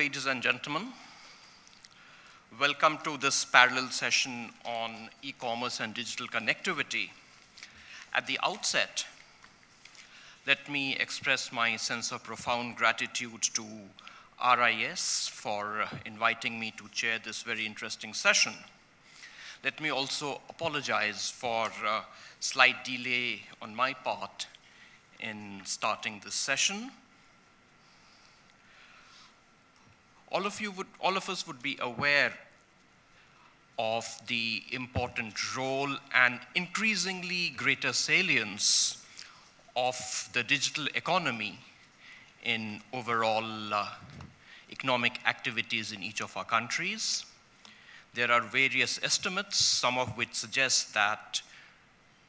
ladies and gentlemen. Welcome to this parallel session on e-commerce and digital connectivity. At the outset, let me express my sense of profound gratitude to RIS for inviting me to chair this very interesting session. Let me also apologize for a slight delay on my part in starting this session. All of us would be aware of the important role and increasingly greater salience of the digital economy in overall economic activities in each of our countries. There are various estimates, some of which suggest that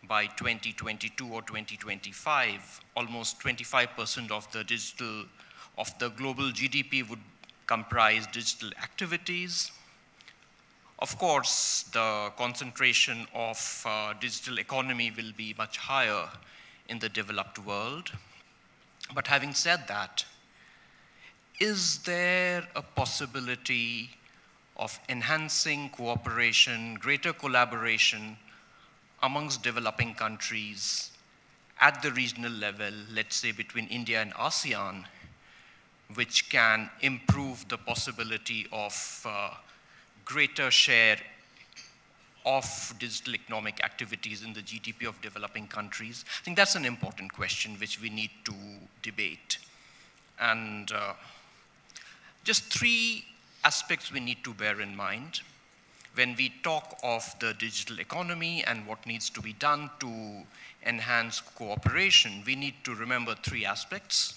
by 2022 or 2025, almost 25% of the global GDP would comprise digital activities. Of course, the concentration of digital economy will be much higher in the developed world. But having said that, is there a possibility of enhancing cooperation, greater collaboration amongst developing countries at the regional level, let's say between India and ASEAN, which can improve the possibility of greater share of digital economic activities in the GDP of developing countries? I think that's an important question which we need to debate. And just three aspects we need to bear in mind when we talk of the digital economy and what needs to be done to enhance cooperation. We need to remember three aspects.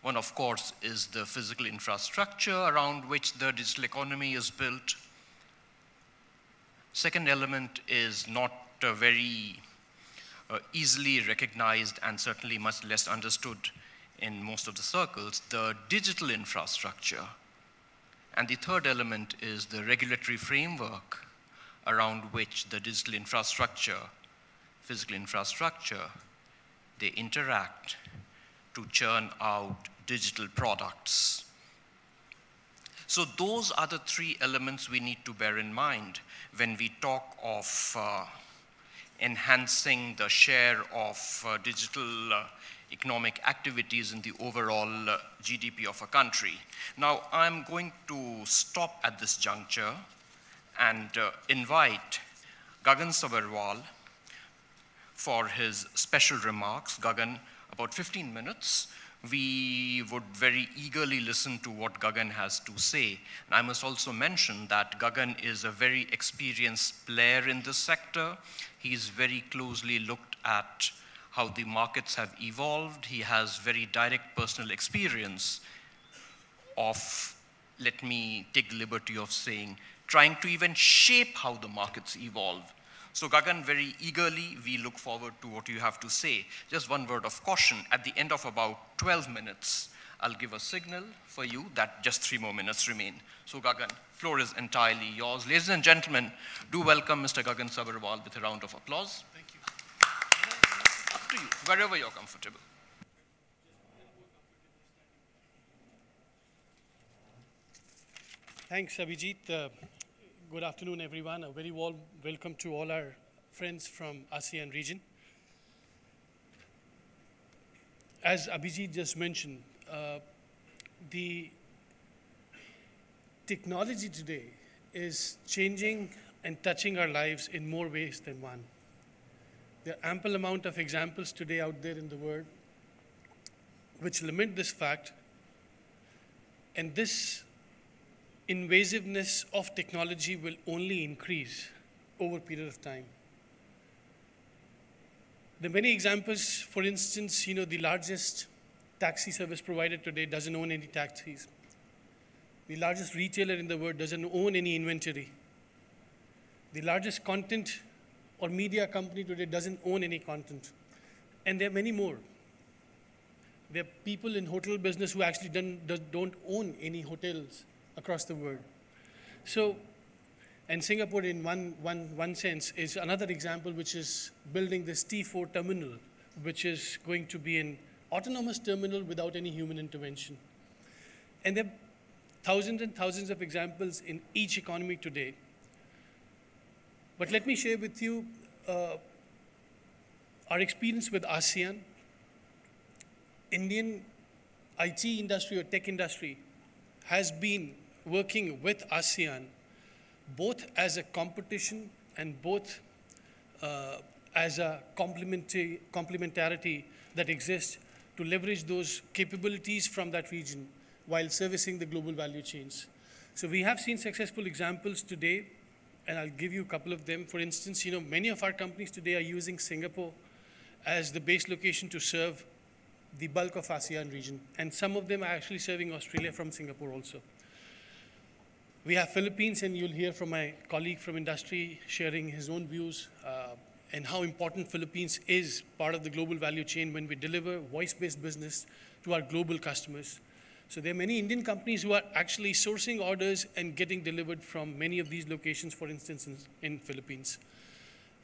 One, of course, is the physical infrastructure around which the digital economy is built. Second element is not very easily recognized and certainly much less understood in most of the circles, the digital infrastructure. And the third element is the regulatory framework around which the digital infrastructure, physical infrastructure, they interact to churn out digital products. So those are the three elements we need to bear in mind when we talk of enhancing the share of digital economic activities in the overall GDP of a country. Now, I'm going to stop at this juncture and invite Gagan Sabharwal for his special remarks. Gagan, about 15 minutes. We would very eagerly listen to what Gagan has to say. And I must also mention that Gagan is a very experienced player in this sector. He's very closely looked at how the markets have evolved. He has very direct personal experience of, let me take the liberty of saying, trying to even shape how the markets evolve. So Gagan, very eagerly, we look forward to what you have to say. Just one word of caution, at the end of about 12 minutes, I'll give a signal for you that just 3 more minutes remain. So Gagan, floor is entirely yours. Ladies and gentlemen, do welcome Mr. Gagan Sabharwal with a round of applause. Thank you. Up to you, wherever you're comfortable. Thanks, Abhijit. Good afternoon, everyone. A very warm welcome to all our friends from ASEAN region. As Abhijit just mentioned, the technology today is changing and touching our lives in more ways than one. There are ample amount of examples today out there in the world which lament this fact, and this invasiveness of technology will only increase over a period of time. There are many examples. For instance, the largest taxi service provider today doesn't own any taxis. The largest retailer in the world doesn't own any inventory. The largest content or media company today doesn't own any content. And there are many more. There are people in hotel business who actually don't own any hotels across the world. So, and Singapore in one sense is another example, which is building this T4 terminal, which is going to be an autonomous terminal without any human intervention. And there are thousands and thousands of examples in each economy today. But let me share with you our experience with ASEAN. Indian IT industry or tech industry has been working with ASEAN both as a competition and both as a complementarity that exists to leverage those capabilities from that region while servicing the global value chains. So we have seen successful examples today, and I'll give you a couple of them. For instance, many of our companies today are using Singapore as the base location to serve the bulk of ASEAN region, and some of them are actually serving Australia from Singapore also. We have Philippines, and you'll hear from my colleague from industry sharing his own views and how important Philippines is part of the global value chain when we deliver voice-based business to our global customers. So there are many Indian companies who are actually sourcing orders and getting delivered from many of these locations, for instance, in Philippines.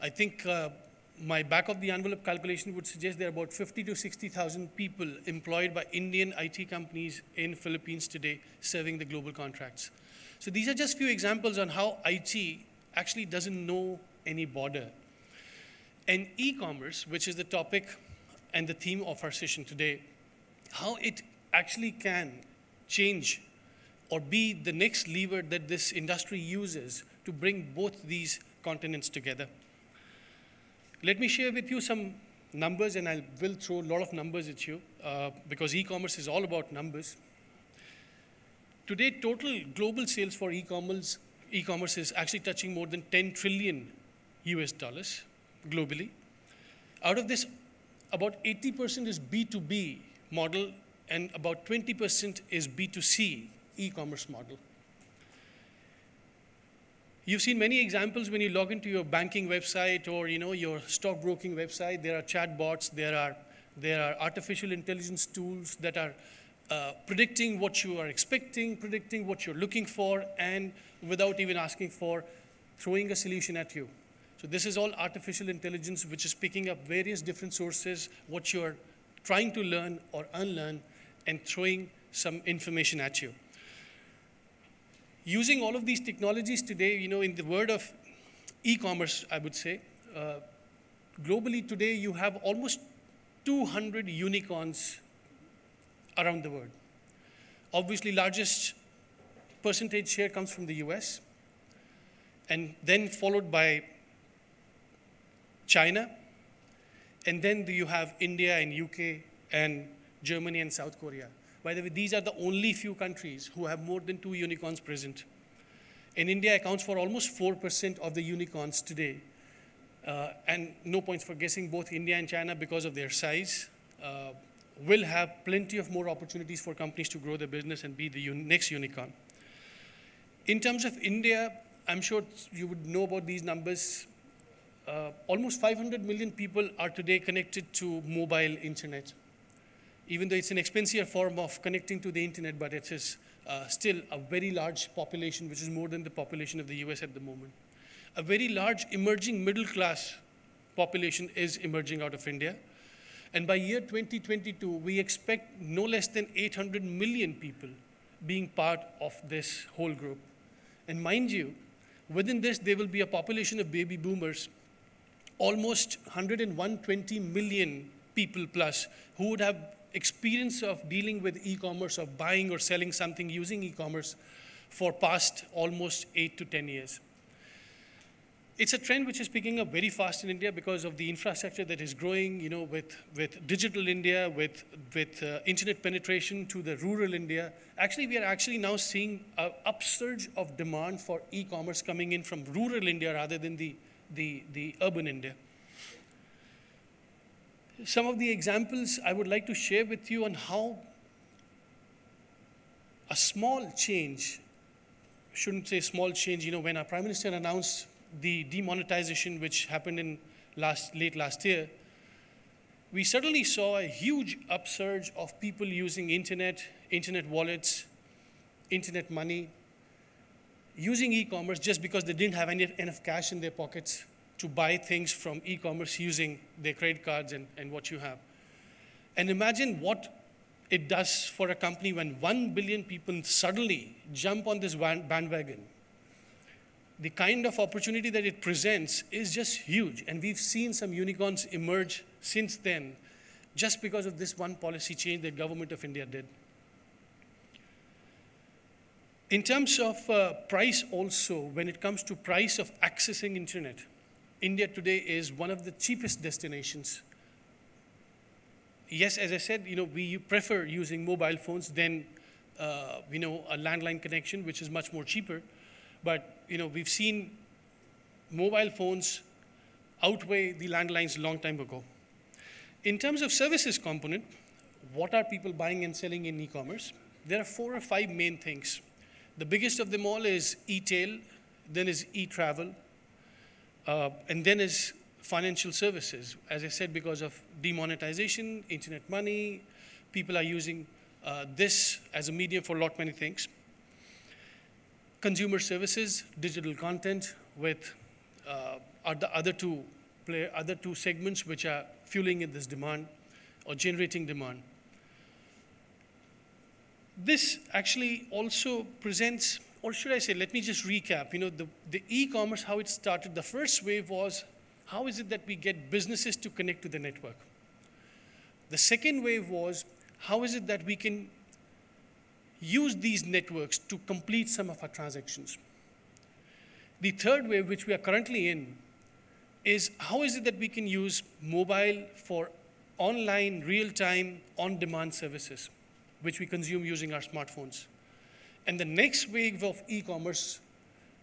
I think my back-of-the-envelope calculation would suggest there are about 50 to 60,000 people employed by Indian IT companies in Philippines today serving the global contracts. So these are just few examples on how IT actually doesn't know any border. And e-commerce, which is the topic and the theme of our session today, how it actually can change or be the next lever that this industry uses to bring both these continents together. Let me share with you some numbers, and I will throw a lot of numbers at you because e-commerce is all about numbers. Today, total global sales for e-commerce is actually touching more than 10 trillion US dollars globally. Out of this, about 80% is B2B model and about 20% is B2C e-commerce model. You've seen many examples when you log into your banking website or your stockbroking website. There are chatbots, there are artificial intelligence tools that are predicting what you are expecting, predicting what you're looking for, and without even asking for, throwing a solution at you. So this is all artificial intelligence, which is picking up various different sources, what you're trying to learn or unlearn, and throwing some information at you. Using all of these technologies today, in the world of e-commerce, I would say, globally today you have almost 200 unicorns around the world. Obviously, largest percentage share comes from the US, and then followed by China, and then you have India and UK and Germany and South Korea. By the way, these are the only few countries who have more than 2 unicorns present. And India accounts for almost 4% of the unicorns today. And no points for guessing, both India and China, because of their size, will have plenty of more opportunities for companies to grow their business and be the next unicorn. In terms of India, I'm sure you would know about these numbers. Almost 500 million people are today connected to mobile internet. Even though it's an expensive form of connecting to the internet, but it is still a very large population, which is more than the population of the US at the moment. A very large emerging middle class population is emerging out of India. And by year 2022, we expect no less than 800 million people being part of this whole group. And mind you, within this, there will be a population of baby boomers, almost 120 million people plus, who would have experience of dealing with e-commerce, of buying or selling something using e-commerce for past almost 8 to 10 years. It's a trend which is picking up very fast in India because of the infrastructure that is growing, with digital India, with internet penetration to the rural India. Actually, we are actually now seeing an upsurge of demand for e-commerce coming in from rural India rather than the urban India. Some of the examples I would like to share with you on how a small change, shouldn't say small change, when our Prime Minister announced the demonetization which happened in late last year, we suddenly saw a huge upsurge of people using internet wallets, internet money, using e-commerce just because they didn't have enough cash in their pockets to buy things from e-commerce using their credit cards and what you have. And imagine what it does for a company when 1 billion people suddenly jump on this bandwagon, the kind of opportunity that it presents is just huge. And we've seen some unicorns emerge since then, just because of this one policy change that government of India did. In terms of price also, when it comes to price of accessing internet, India today is one of the cheapest destinations. Yes, as I said, we prefer using mobile phones than a landline connection, which is much more cheaper. But we've seen mobile phones outweigh the landlines a long time ago. In terms of services component, what are people buying and selling in e-commerce? There are 4 or 5 main things. The biggest of them all is e-tail, then is e-travel, and then is financial services. As I said, because of demonetization, internet money, people are using this as a medium for a lot many things. Consumer services, digital content, with are the other two segments which are fueling in this demand or generating demand. This actually also presents, or should I say, let me just recap. The e-commerce, how it started. The first wave was, how is it that we get businesses to connect to the network? The second wave was, how is it that we can use these networks to complete some of our transactions? The third wave, which we are currently in, is how is it that we can use mobile for online, real-time, on-demand services, which we consume using our smartphones. And the next wave of e-commerce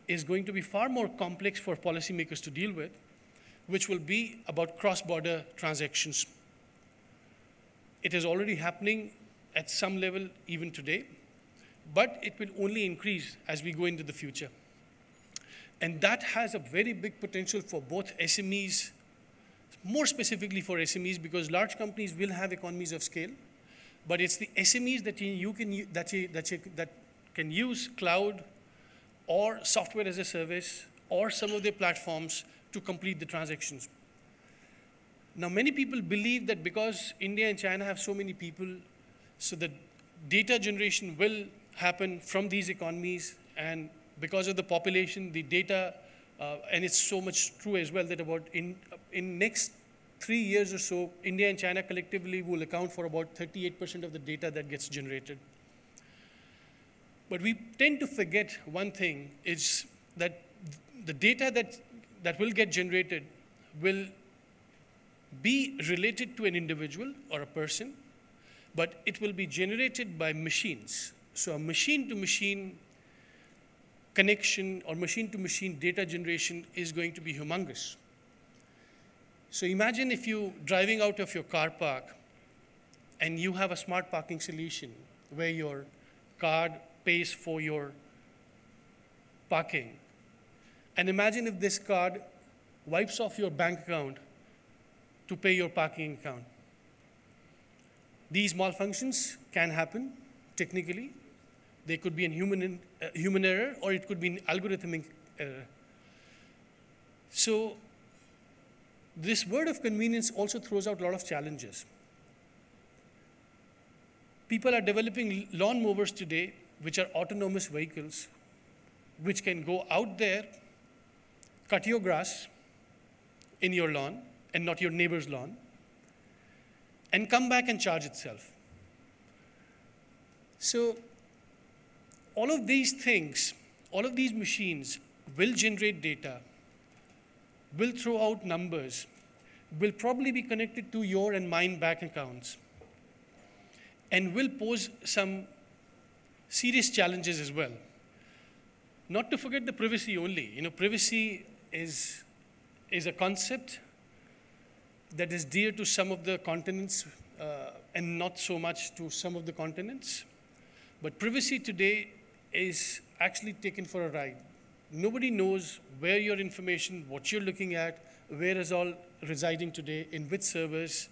is going to be far more complex for policymakers to deal with, which will be about cross-border transactions. It is already happening at some level even today, but it will only increase as we go into the future. And that has a very big potential for both SMEs, more specifically for SMEs, because large companies will have economies of scale, but it's the SMEs that can use cloud or software as a service or some of their platforms to complete the transactions. Now, many people believe that because India and China have so many people, so the data generation will happen from these economies, and because of the population, the data, and it's so much true as well that about in next 3 years or so, India and China collectively will account for about 38% of the data that gets generated. But we tend to forget one thing, is that the data that will get generated will be related to an individual or a person, but it will be generated by machines. So a machine-to-machine connection or machine-to-machine data generation is going to be humongous. So imagine if you're driving out of your car park and you have a smart parking solution where your card pays for your parking. And imagine if this card wipes off your bank account to pay your parking account. These malfunctions can happen technically. There could be a human error, or it could be an algorithmic error. So this word of convenience also throws out a lot of challenges. People are developing lawn mowers today, which are autonomous vehicles, which can go out there, cut your grass in your lawn and not your neighbor's lawn, and come back and charge itself. So all of these things, all of these machines will generate data, will throw out numbers, will probably be connected to your and mine bank accounts, and will pose some serious challenges as well. Not to forget the privacy only. Privacy is a concept that is dear to some of the continents and not so much to some of the continents. But privacy today is actually taken for a ride. Nobody knows where your information, what you're looking at, where is all residing today, in which servers.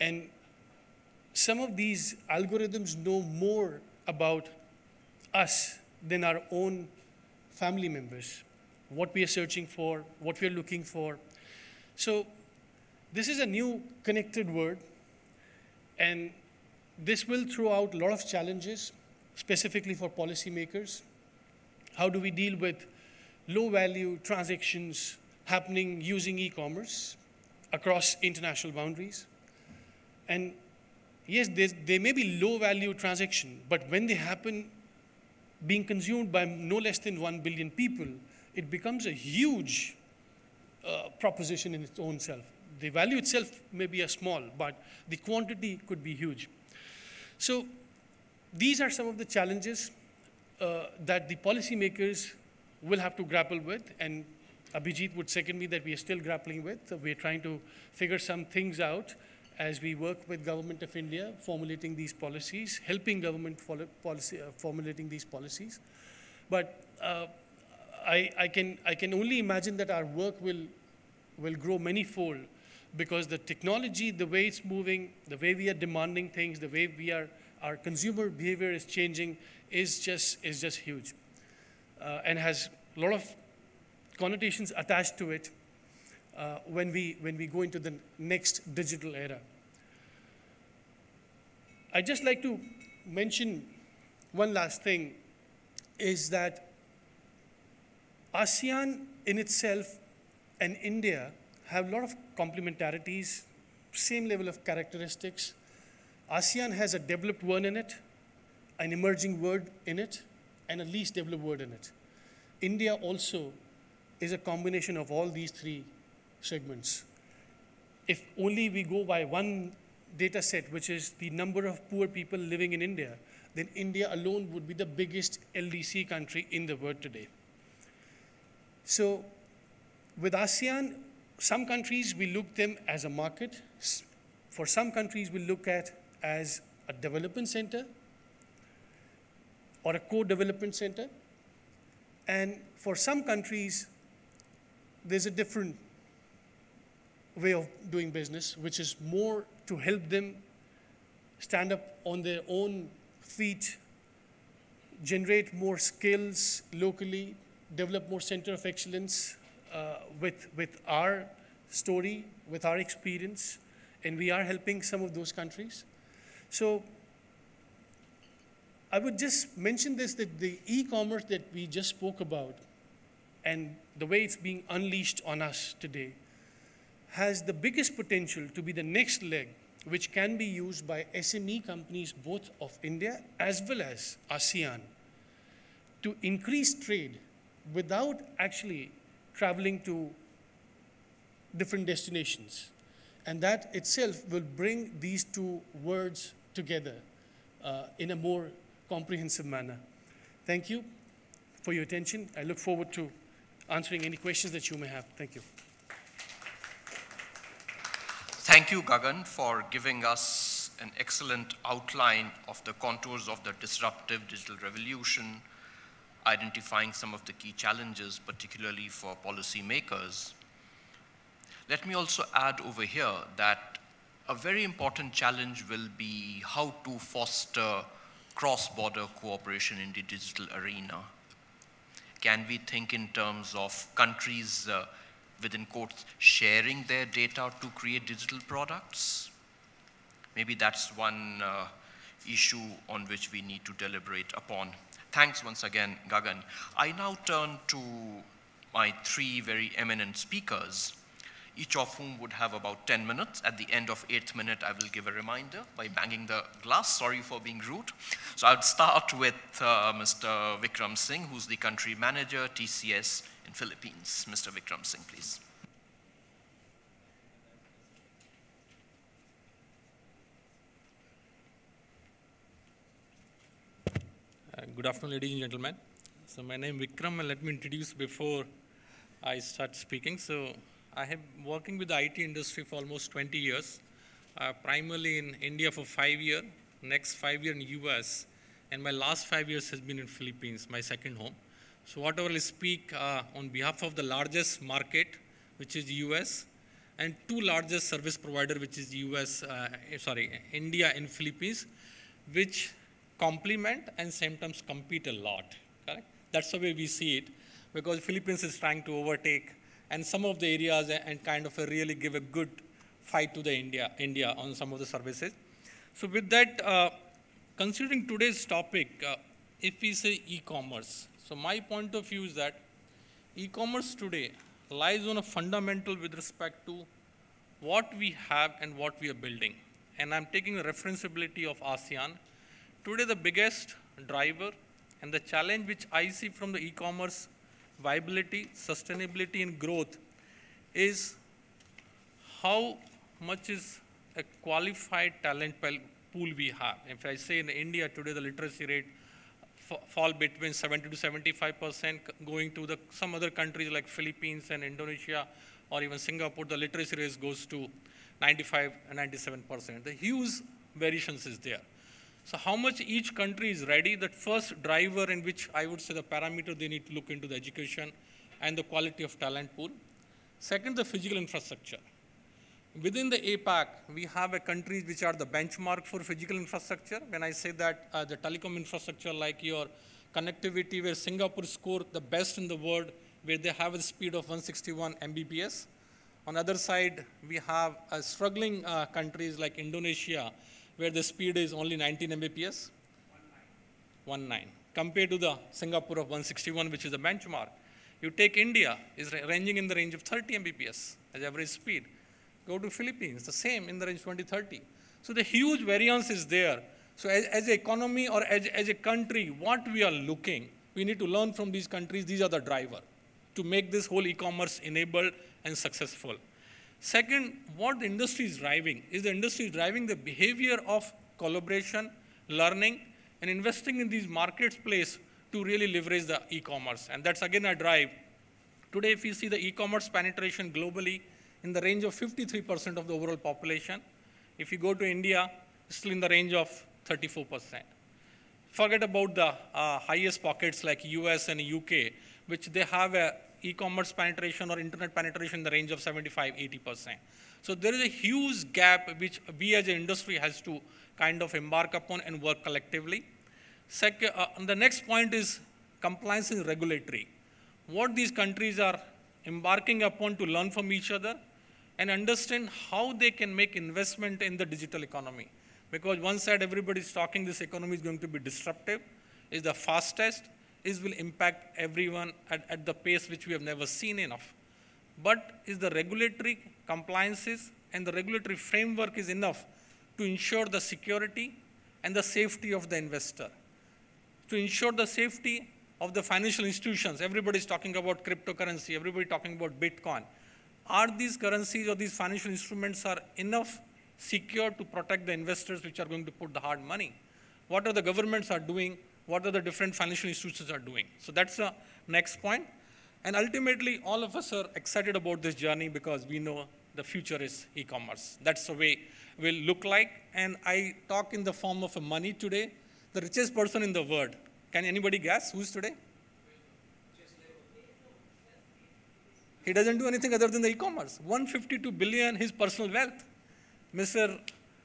And some of these algorithms know more about us than our own family members, what we are searching for, what we are looking for. So this is a new connected word, and This will throw out a lot of challenges, specifically for policymakers. How do we deal with low-value transactions happening using e-commerce across international boundaries? And yes, they may be low-value transaction, but when they happen being consumed by no less than 1 billion people, it becomes a huge proposition in its own self. The value itself may be a small, but the quantity could be huge. So these are some of the challenges that the policymakers will have to grapple with, and Abhijit would second me that we are still grappling with. So we're trying to figure some things out as we work with Government of India, formulating these policies, helping government formulating these policies. But I can only imagine that our work will grow manyfold, because the technology, the way it's moving, the way we are demanding things, the way our consumer behavior is changing is just huge, and has a lot of connotations attached to it when we go into the next digital era. I'd just like to mention one last thing, is that ASEAN in itself and India have a lot of complementarities, same level of characteristics. ASEAN has a developed word in it, an emerging word in it, and a least developed word in it. India also is a combination of all these three segments. If only we go by one data set, which is the number of poor people living in India, then India alone would be the biggest LDC country in the world today. So with ASEAN, some countries we look them as a market. For some countries we look at as a development center or a co-development center. And for some countries, there's a different way of doing business, which is more to help them stand up on their own feet, generate more skills locally, develop more center of excellence with our story, with our experience, and we are helping some of those countries. So I would just mention this, that the e-commerce that we just spoke about and the way it's being unleashed on us today has the biggest potential to be the next leg, which can be used by SME companies both of India as well as ASEAN to increase trade without actually traveling to different destinations. And that itself will bring these two words together in a more comprehensive manner. Thank you for your attention. I look forward to answering any questions that you may have. Thank you. Thank you, Gagan, for giving us an excellent outline of the contours of the disruptive digital revolution, identifying some of the key challenges, particularly for policymakers. Let me also add over here that a very important challenge will be how to foster cross-border cooperation in the digital arena. Can we think in terms of countries, within quotes, sharing their data to create digital products? Maybe that's one issue on which we need to deliberate upon. Thanks once again, Gagan. I now turn to my three very eminent speakers, each of whom would have about 10 minutes. At the end of 8th minute, I will give a reminder by banging the glass. Sorry for being rude. So I'll start with Mr. Vikram Singh, who's the country manager, TCS in Philippines. Mr. Vikram Singh, please. Good afternoon, ladies and gentlemen. So my name is Vikram, and let me introduce before I start speaking. So I have been working with the IT industry for almost 20 years, primarily in India for 5 years, next 5 years in US, and my last 5 years has been in Philippines, my second home. So whatever I speak on behalf of the largest market, which is US, and two largest service provider, which is India and Philippines, which complement and sometimes compete a lot, correct? That's the way we see it, because Philippines is trying to overtake and some of the areas and kind of really give a good fight to the India on some of the services. So with that, considering today's topic, if we say e-commerce, so my point of view is that e-commerce today lies on a fundamental with respect to what we have and what we are building. And I'm taking the referenceability of ASEAN. Today, the biggest driver and the challenge which I see from the e-commerce viability, sustainability, and growth is how much is a qualified talent pool we have. If I say in India today, the literacy rate fall between 70 to 75%, going to some other countries like Philippines and Indonesia or even Singapore, the literacy rate goes to 95 and 97%. The huge variations is there. So how much each country is ready, that first driver in which I would say the parameter they need to look into the education and the quality of talent pool. Second, the physical infrastructure. Within the APAC, we have countries which are the benchmark for physical infrastructure. When I say that the telecom infrastructure like your connectivity, where Singapore scored the best in the world, where they have a speed of 161 Mbps. On the other side, we have struggling countries like Indonesia, where the speed is only 19 Mbps. 19. Compared to the Singapore of 161, which is the benchmark. You take India, is ranging in the range of 30 Mbps as average speed. Go to Philippines, the same in the range 20-30. So the huge variance is there. So as an economy or as a country, what we are looking, we need to learn from these countries. These are the driver to make this whole e-commerce enabled and successful. Second, what the industry is driving is the industry is driving the behavior of collaboration, learning, and investing in these marketplaces to really leverage the e-commerce. And that's again a drive. Today, if you see the e-commerce penetration globally in the range of 53% of the overall population. If you go to India, it's still in the range of 34%. Forget about the highest pockets like US and UK, which they have a e-commerce penetration or internet penetration in the range of 75-80%. So there is a huge gap which we as an industry has to kind of embark upon and work collectively. Second, the next point is compliance and regulatory. What these countries are embarking upon to learn from each other and understand how they can make investment in the digital economy. Because one side everybody is talking this economy is going to be disruptive, is the fastest, is will impact everyone at the pace which we have never seen enough. But is the regulatory compliances and the regulatory framework is enough to ensure the security and the safety of the investor, to ensure the safety of the financial institutions. Everybody is talking about cryptocurrency, everybody talking about Bitcoin. Are these currencies or these financial instruments are enough secure to protect the investors which are going to put the hard money? What are the governments are doing? What are the different financial institutions are doing? So that's the next point. And ultimately, all of us are excited about this journey because we know the future is e-commerce. That's the way it will look like. And I talk in the form of a money today. The richest person in the world. Can anybody guess who's today? He doesn't do anything other than the e-commerce. 152 billion, his personal wealth.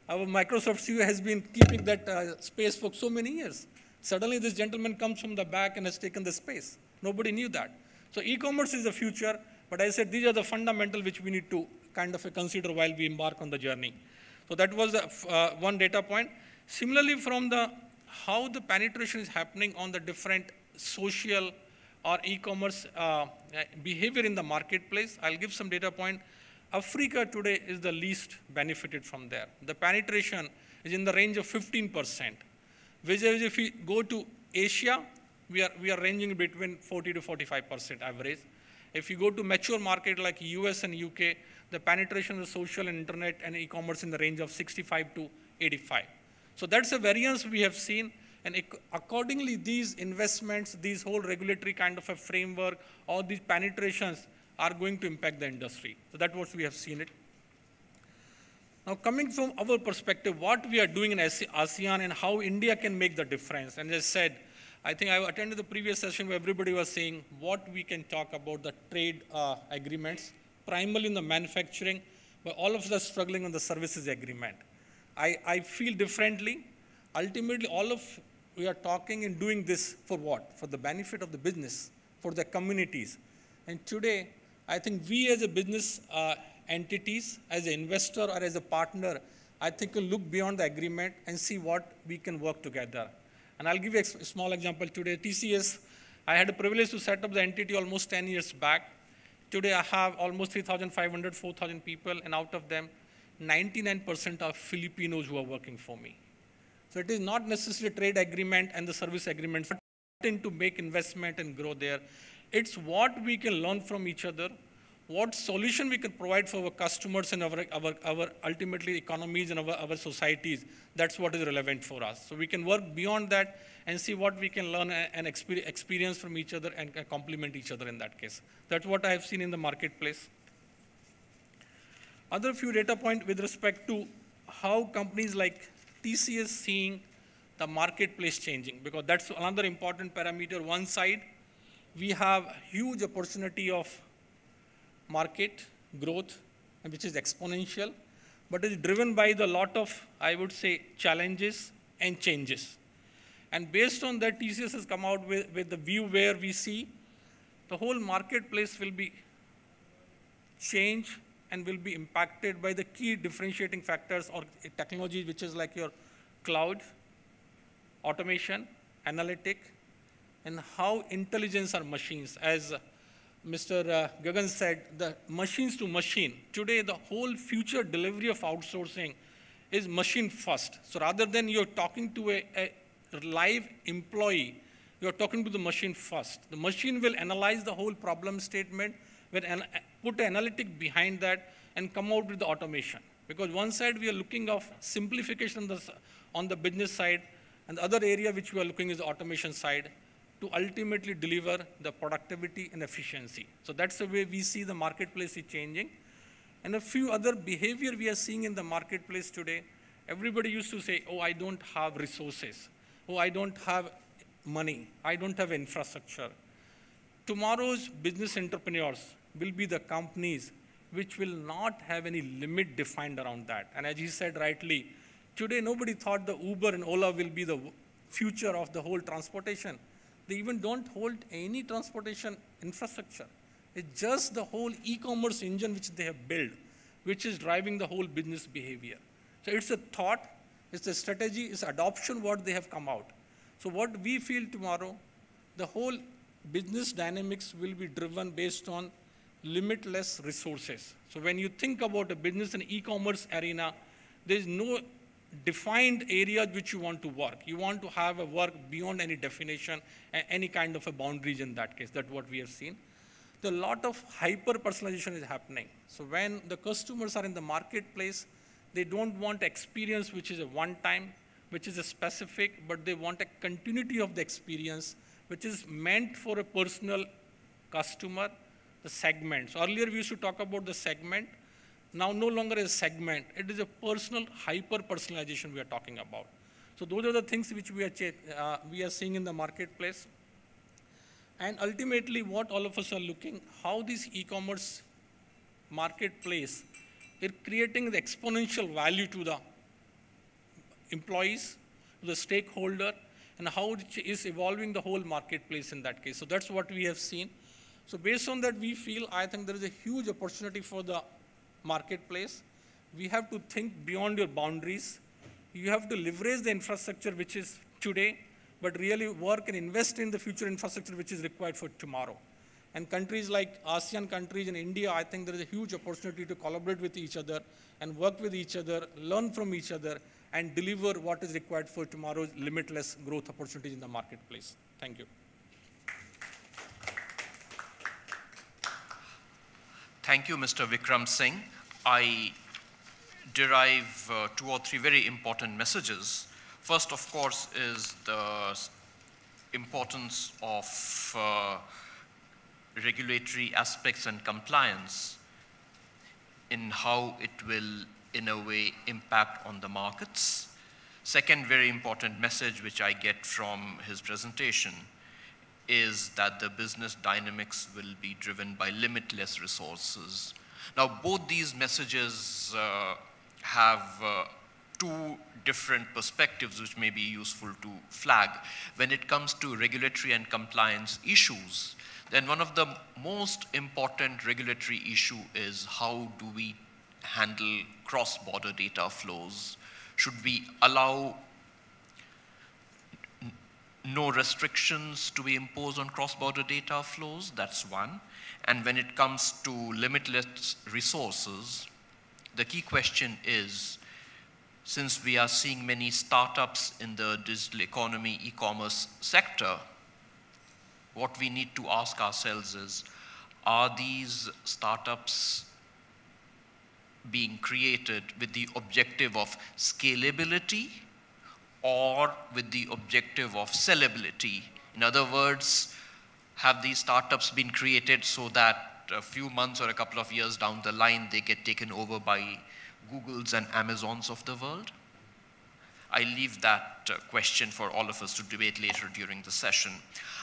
Our Microsoft CEO has been keeping that space for so many years. Suddenly this gentleman comes from the back and has taken the space. Nobody knew that. So e-commerce is the future, but I said these are the fundamental which we need to kind of consider while we embark on the journey. So that was one data point. Similarly, from how the penetration is happening on the different social or e-commerce behavior in the marketplace, I'll give some data point. Africa today is the least benefited from there. The penetration is in the range of 15%. Which is if we go to Asia, we are ranging between 40 to 45% average. If you go to mature market like US and UK, the penetration of social and internet and e-commerce in the range of 65 to 85. So that's a variance we have seen. And accordingly, these investments, these whole regulatory kind of a framework, all these penetrations are going to impact the industry. So that's what we have seen it. Now, coming from our perspective, what we are doing in ASEAN and how India can make the difference. And as I said, I think I attended the previous session where everybody was saying what we can talk about the trade agreements, primarily in the manufacturing, but all of us are struggling on the services agreement. I feel differently. Ultimately, all of we are talking and doing this for what? For the benefit of the business, for the communities. And today, I think we as a business entities, as an investor or as a partner, I think we'll look beyond the agreement and see what we can work together. And I'll give you a small example today. TCS, I had a privilege to set up the entity almost 10 years back. Today I have almost 3,500, 4,000 people, and out of them, 99% are Filipinos who are working for me. So it is not necessarily a trade agreement and the service agreement to make investment and grow there. It's what we can learn from each other, what solution we can provide for our customers and our ultimately economies and our societies. That's what is relevant for us. So we can work beyond that and see what we can learn and experience from each other and complement each other in that case. That's what I have seen in the marketplace. Other few data points with respect to how companies like TCS seeing the marketplace changing, because that's another important parameter. One side, we have huge opportunity of market growth, which is exponential, but is driven by the lot of, I would say, challenges and changes. And based on that, TCS has come out with the view where we see the whole marketplace will be changed and will be impacted by the key differentiating factors or technologies, which is like your cloud, automation, analytic, and how intelligence are machines. As Mr. Gagan said, the machines to machine. Today, the whole future delivery of outsourcing is machine first. So rather than you're talking to a live employee, you're talking to the machine first. The machine will analyze the whole problem statement, will put an analytic behind that, and come out with the automation. Because one side, we are looking of simplification on the business side, and the other area which we are looking is the automation side to ultimately deliver the productivity and efficiency. So that's the way we see the marketplace is changing. And a few other behavior we are seeing in the marketplace today. Everybody used to say, oh, I don't have resources. Oh, I don't have money. I don't have infrastructure. Tomorrow's business entrepreneurs will be the companies which will not have any limit defined around that. And as he said rightly, today nobody thought the Uber and Ola will be the future of the whole transportation. They even don't hold any transportation infrastructure. It's just the whole e-commerce engine which they have built, which is driving the whole business behavior. So it's a thought, it's a strategy, it's adoption what they have come out. So what we feel tomorrow, the whole business dynamics will be driven based on limitless resources. So when you think about a business and e-commerce arena, there is no defined areas which you want to work. You want to have a work beyond any definition, any kind of a boundaries in that case. That's what we have seen. A lot of hyper-personalization is happening. So when the customers are in the marketplace, they don't want experience which is a one-time, which is a specific, but they want a continuity of the experience, which is meant for a personal customer, the segment. So earlier we used to talk about the segment. Now no longer a segment. It is a personal hyper-personalization we are talking about. So those are the things which we are seeing in the marketplace. And ultimately, what all of us are looking, how this e-commerce marketplace is creating the exponential value to the employees, to the stakeholder, and how it is evolving the whole marketplace in that case. So that's what we have seen. So based on that, we feel, I think there is a huge opportunity for the marketplace. We have to think beyond your boundaries. You have to leverage the infrastructure which is today, but really work and invest in the future infrastructure which is required for tomorrow. And countries like ASEAN countries and India, I think there is a huge opportunity to collaborate with each other and work with each other, learn from each other, and deliver what is required for tomorrow's limitless growth opportunities in the marketplace. Thank you. Thank you, Mr. Vikram Singh. I derive 2 or 3 very important messages. First, of course, is the importance of regulatory aspects and compliance in how it will, in a way, impact on the markets. Second very important message which I get from his presentation is that the business dynamics will be driven by limitless resources. Now, both these messages have 2 different perspectives which may be useful to flag. When it comes to regulatory and compliance issues, then one of the most important regulatory issue is how do we handle cross-border data flows? Should we allow no restrictions to be imposed on cross-border data flows? That's one. And when it comes to limitless resources, the key question is, since we are seeing many startups in the digital economy, e-commerce sector, what we need to ask ourselves is, are these startups being created with the objective of scalability or with the objective of sellability? In other words, have these startups been created so that a few months or a couple of years down the line they get taken over by Googles and Amazons of the world? I leave that question for all of us to debate later during the session.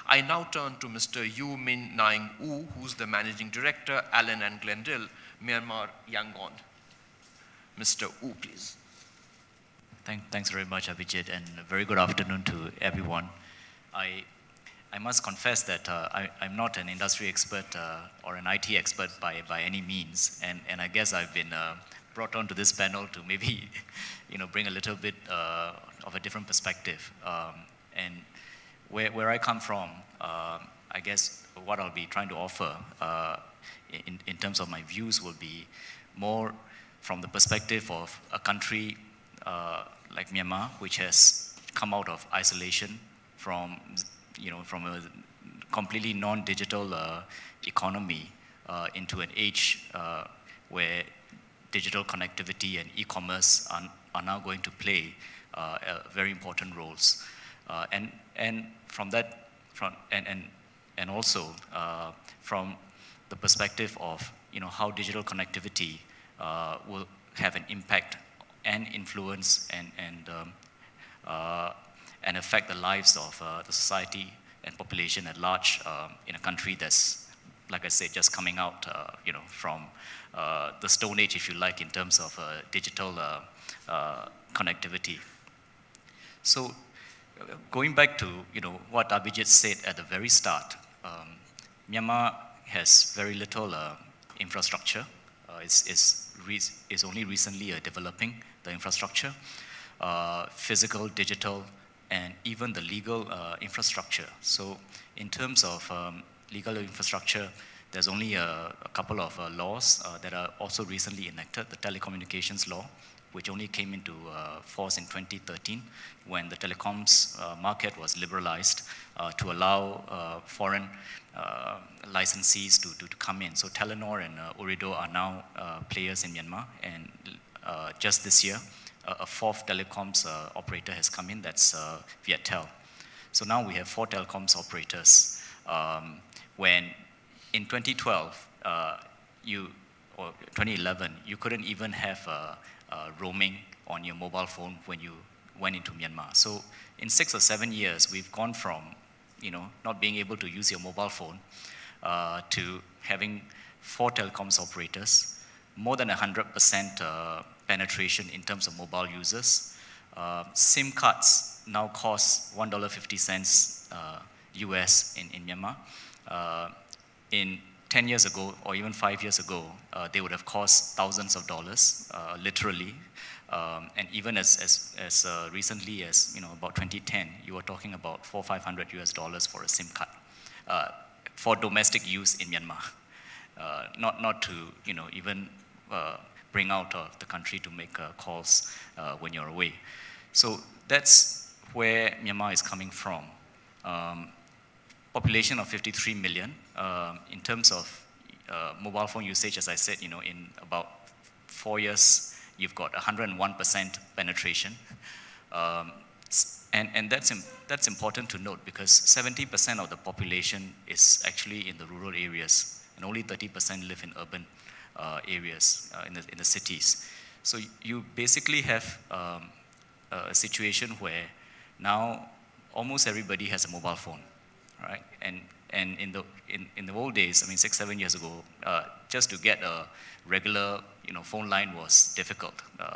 I now turn to Mr. Yu Min Naing Wu, who's the Managing Director, Allen and Glendale, Myanmar Yangon. Mr. Wu, please. Thanks very much, Abhijit, and a very good afternoon to everyone. I must confess that I'm not an industry expert or an IT expert by any means, and I guess I've been brought onto this panel to maybe bring a little bit of a different perspective. And where I come from, I guess what I'll be trying to offer in terms of my views will be more from the perspective of a country like Myanmar, which has come out of isolation from a completely non-digital economy into an age where digital connectivity and e-commerce are now going to play very important roles. And from that, and also from the perspective of how digital connectivity will have an impact and influence and affect the lives of the society and population at large in a country that's, like I said, just coming out from the Stone Age, if you like, in terms of digital connectivity. So going back to what Abhijit said at the very start, Myanmar has very little infrastructure. It's only recently developing the infrastructure, physical, digital, and even the legal infrastructure. So in terms of legal infrastructure, there's only a couple of laws that are also recently enacted. The telecommunications law, which only came into force in 2013 when the telecoms market was liberalized to allow foreign licensees to come in. So Telenor and Ooredoo are now players in Myanmar, and just this year, a fourth telecoms operator has come in, that's Viettel. So now we have 4 telecoms operators. When in 2012, or 2011, you couldn't even have roaming on your mobile phone when you went into Myanmar. So in 6 or 7 years, we've gone from not being able to use your mobile phone to having 4 telecoms operators, more than 100% penetration in terms of mobile users. SIM cards now cost $1.50 US in Myanmar. In 10 years ago, or even 5 years ago, they would have cost thousands of dollars, literally. And even as recently as about 2010, you were talking about $400 or $500 US for a SIM card for domestic use in Myanmar, not to even bring out of the country to make calls when you're away. So that's where Myanmar is coming from. Population of 53 million. In terms of mobile phone usage, as I said, in about 4 years, you've got 101% penetration. And that's important to note because 70% of the population is actually in the rural areas, and only 30% live in urban areas in the cities. So you basically have a situation where now almost everybody has a mobile phone, right? And in the old days, I mean 6-7 years ago, just to get a regular phone line was difficult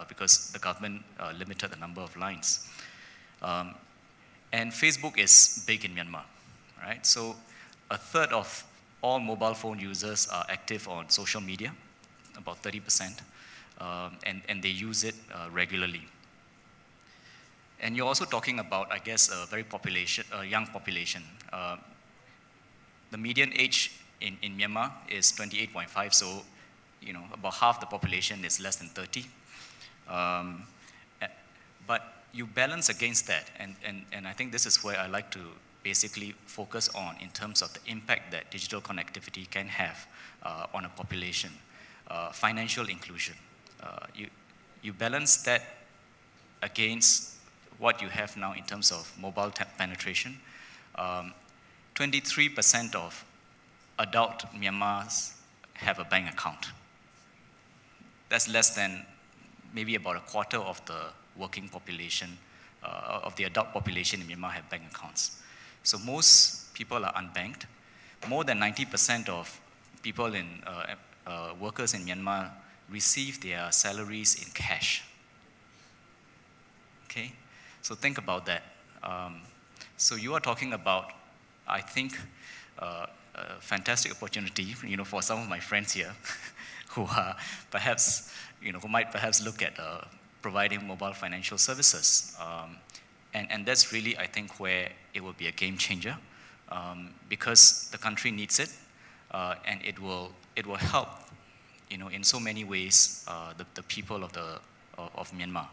because the government limited the number of lines. And Facebook is big in Myanmar, right? So a third of all mobile phone users are active on social media, about 30%. and they use it regularly. And you're also talking about, I guess, a very young population. The median age in Myanmar is 28.5, so about half the population is less than 30. But you balance against that, and I think this is where I like to basically focus on in terms of the impact that digital connectivity can have on a population. Financial inclusion. You balance that against what you have now in terms of mobile penetration. 23% of adult Myanmars have a bank account. That's less than maybe about a quarter of the working population, of the adult population in Myanmar have bank accounts. So most people are unbanked. More than 90% of people workers in Myanmar receive their salaries in cash. Okay, so think about that. So you are talking about, I think, a fantastic opportunity, for some of my friends here, who are perhaps, who might perhaps look at providing mobile financial services, and that's really, I think, where it will be a game changer, because the country needs it, and it will help, in so many ways, the people of Myanmar,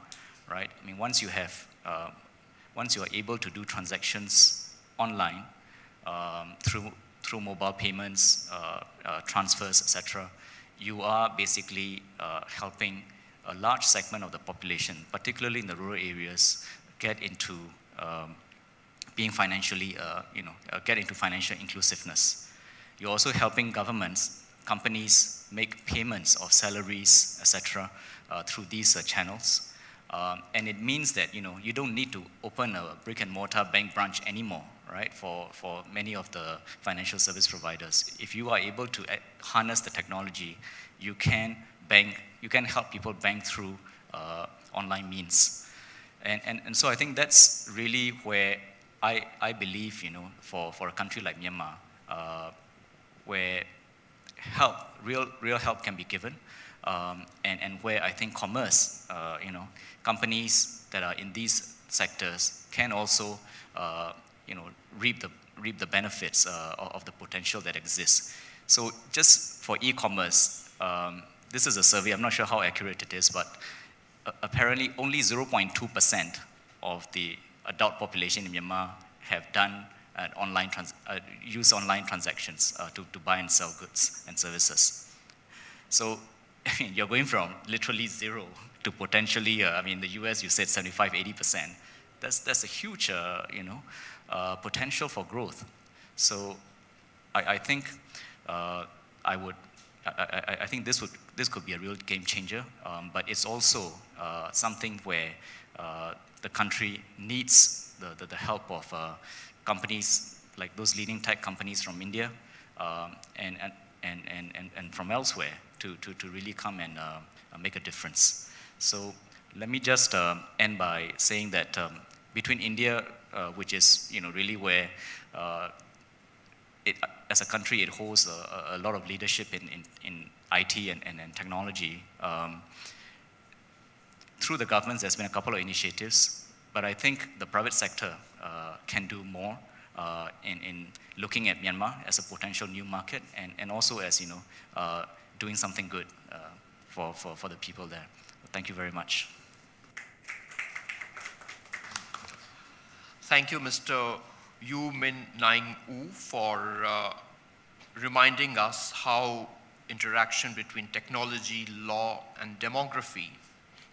right? I mean, once you are able to do transactions online through mobile payments, transfers, etc., you are basically helping a large segment of the population, particularly in the rural areas, get into being financially, get into financial inclusiveness. You're also helping governments, companies make payments of salaries, etc., through these channels. And it means that you don't need to open a brick and mortar bank branch anymore, right? For many of the financial service providers, if you are able to harness the technology, you can help people bank through online means, and so I think that's really where I believe for a country like Myanmar, where real help can be given, and where I think commerce, companies that are in these sectors can also, reap the benefits of the potential that exists. So just for e-commerce, this is a survey, I'm not sure how accurate it is, but apparently only 0.2% of the adult population in Myanmar have done use online transactions to buy and sell goods and services. So you're going from literally zero to potentially, in the US you said 75, 80%. That's a huge, potential for growth. So I think I think this could be a real game changer, but it's also something where the country needs the help of companies like those leading tech companies from India and from elsewhere to really come and make a difference. So let me just end by saying that between India, which is really where as a country it holds a lot of leadership in IT and technology. Through the governments, there's been a couple of initiatives, but I think the private sector can do more in looking at Myanmar as a potential new market, and also as doing something good for the people there. Thank you very much. Thank you, Mr. Yu Min Naing U, for reminding us how interaction between technology, law, and demography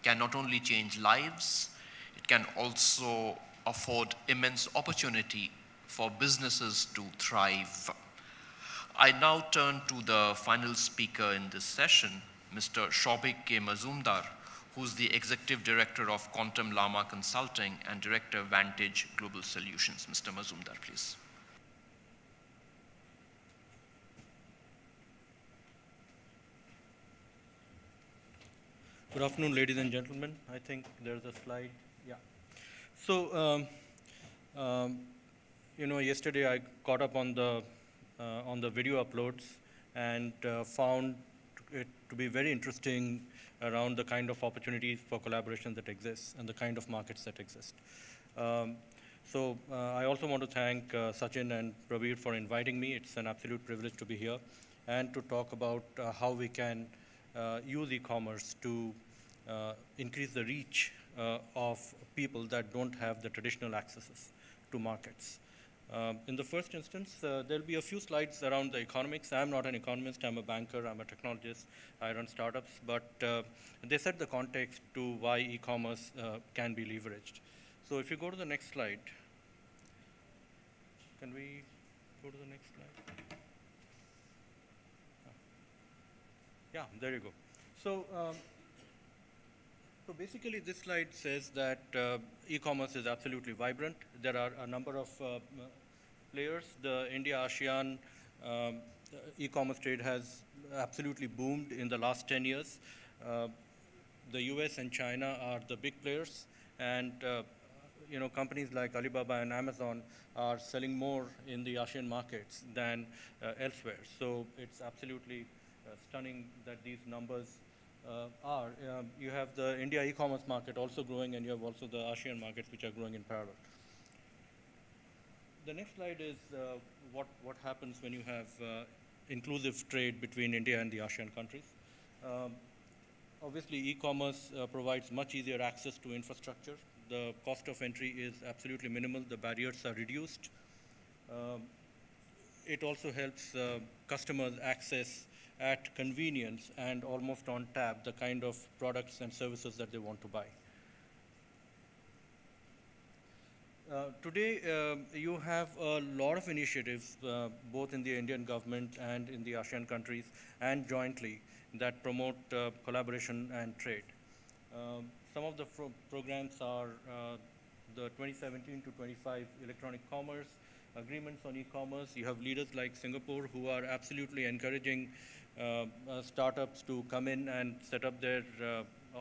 can not only change lives, it can also afford immense opportunity for businesses to thrive. I now turn to the final speaker in this session, Mr. Shobik K. Mazumdar, who's the Executive Director of Quantum Llama Consulting and Director Vantage Global Solutions. Mr. Mazumdar, please. Good afternoon, ladies and gentlemen. I think there's a slide. Yeah. So, yesterday I caught up on the video uploads and found it to be very interesting around the kind of opportunities for collaboration that exists and the kind of markets that exist. So I also want to thank Sachin and Prabir for inviting me. It's an absolute privilege to be here and to talk about how we can use e-commerce to increase the reach of people that don't have the traditional accesses to markets. In the first instance, there'll be a few slides around the economics. I'm not an economist, I'm a banker, I'm a technologist, I run startups, but they set the context to why e-commerce can be leveraged. So if you go to the next slide, can we go to the next slide? Yeah, there you go. So, so basically this slide says that e-commerce is absolutely vibrant. There are a number of players. The India-ASEAN e-commerce trade has absolutely boomed in the last 10 years. The US and China are the big players, and you know, companies like Alibaba and Amazon are selling more in the ASEAN markets than elsewhere. So it's absolutely stunning that these numbers are. You have the India e-commerce market also growing, and you have also the ASEAN markets which are growing in parallel. The next slide is what happens when you have inclusive trade between India and the ASEAN countries. Obviously, e-commerce provides much easier access to infrastructure. The cost of entry is absolutely minimal. The barriers are reduced. It also helps customers access at convenience and almost on tap the kind of products and services that they want to buy. Today, you have a lot of initiatives, both in the Indian government and in the ASEAN countries, and jointly, that promote collaboration and trade. Some of the programs are the 2017 to 25 electronic commerce, agreements on e-commerce. You have leaders like Singapore who are absolutely encouraging startups to come in and set up their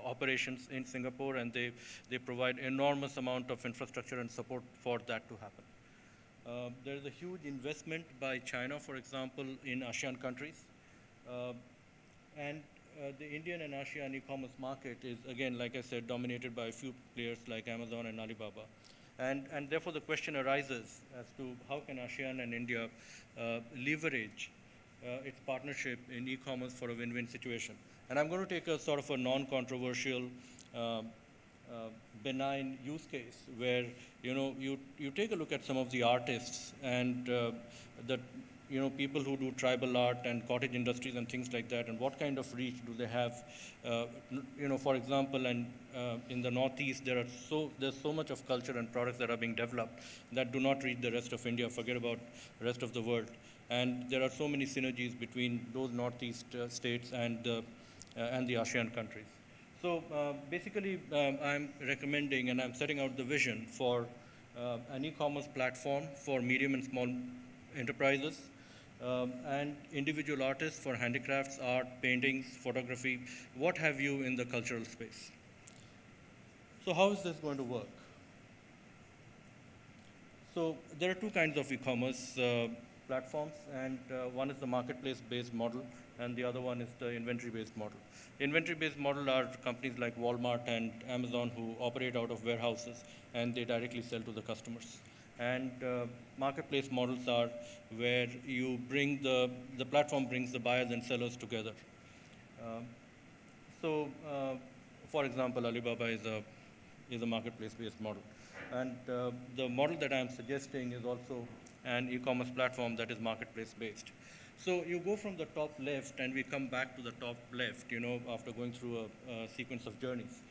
operations in Singapore, and they provide enormous amount of infrastructure and support for that to happen. There is a huge investment by China, for example, in ASEAN countries. And the Indian and ASEAN e-commerce market is, again, like I said, dominated by a few players like Amazon and Alibaba. And therefore, the question arises as to how can ASEAN and India leverage its partnership in e-commerce for a win-win situation. And I'm going to take a sort of a non-controversial, benign use case where, you know, you take a look at some of the artists and the people who do tribal art and cottage industries and things like that, and what kind of reach do they have? For example, and in the Northeast, there's so much of culture and products that are being developed that do not reach the rest of India, forget about the rest of the world. And there are so many synergies between those Northeast states and the ASEAN countries. So basically, I'm recommending and I'm setting out the vision for an e-commerce platform for medium and small enterprises, and individual artists for handicrafts, art, paintings, photography, what have you in the cultural space. So how is this going to work? So there are two kinds of e-commerce platforms, and one is the marketplace-based model, and the other one is the inventory-based model. Inventory-based model are companies like Walmart and Amazon who operate out of warehouses, and they directly sell to the customers. And marketplace models are where you bring the platform brings the buyers and sellers together. For example, Alibaba is a marketplace-based model. And the model that I'm suggesting is also an e-commerce platform that is marketplace-based. So you go from the top left, and we come back to the top left, after going through a sequence of journeys.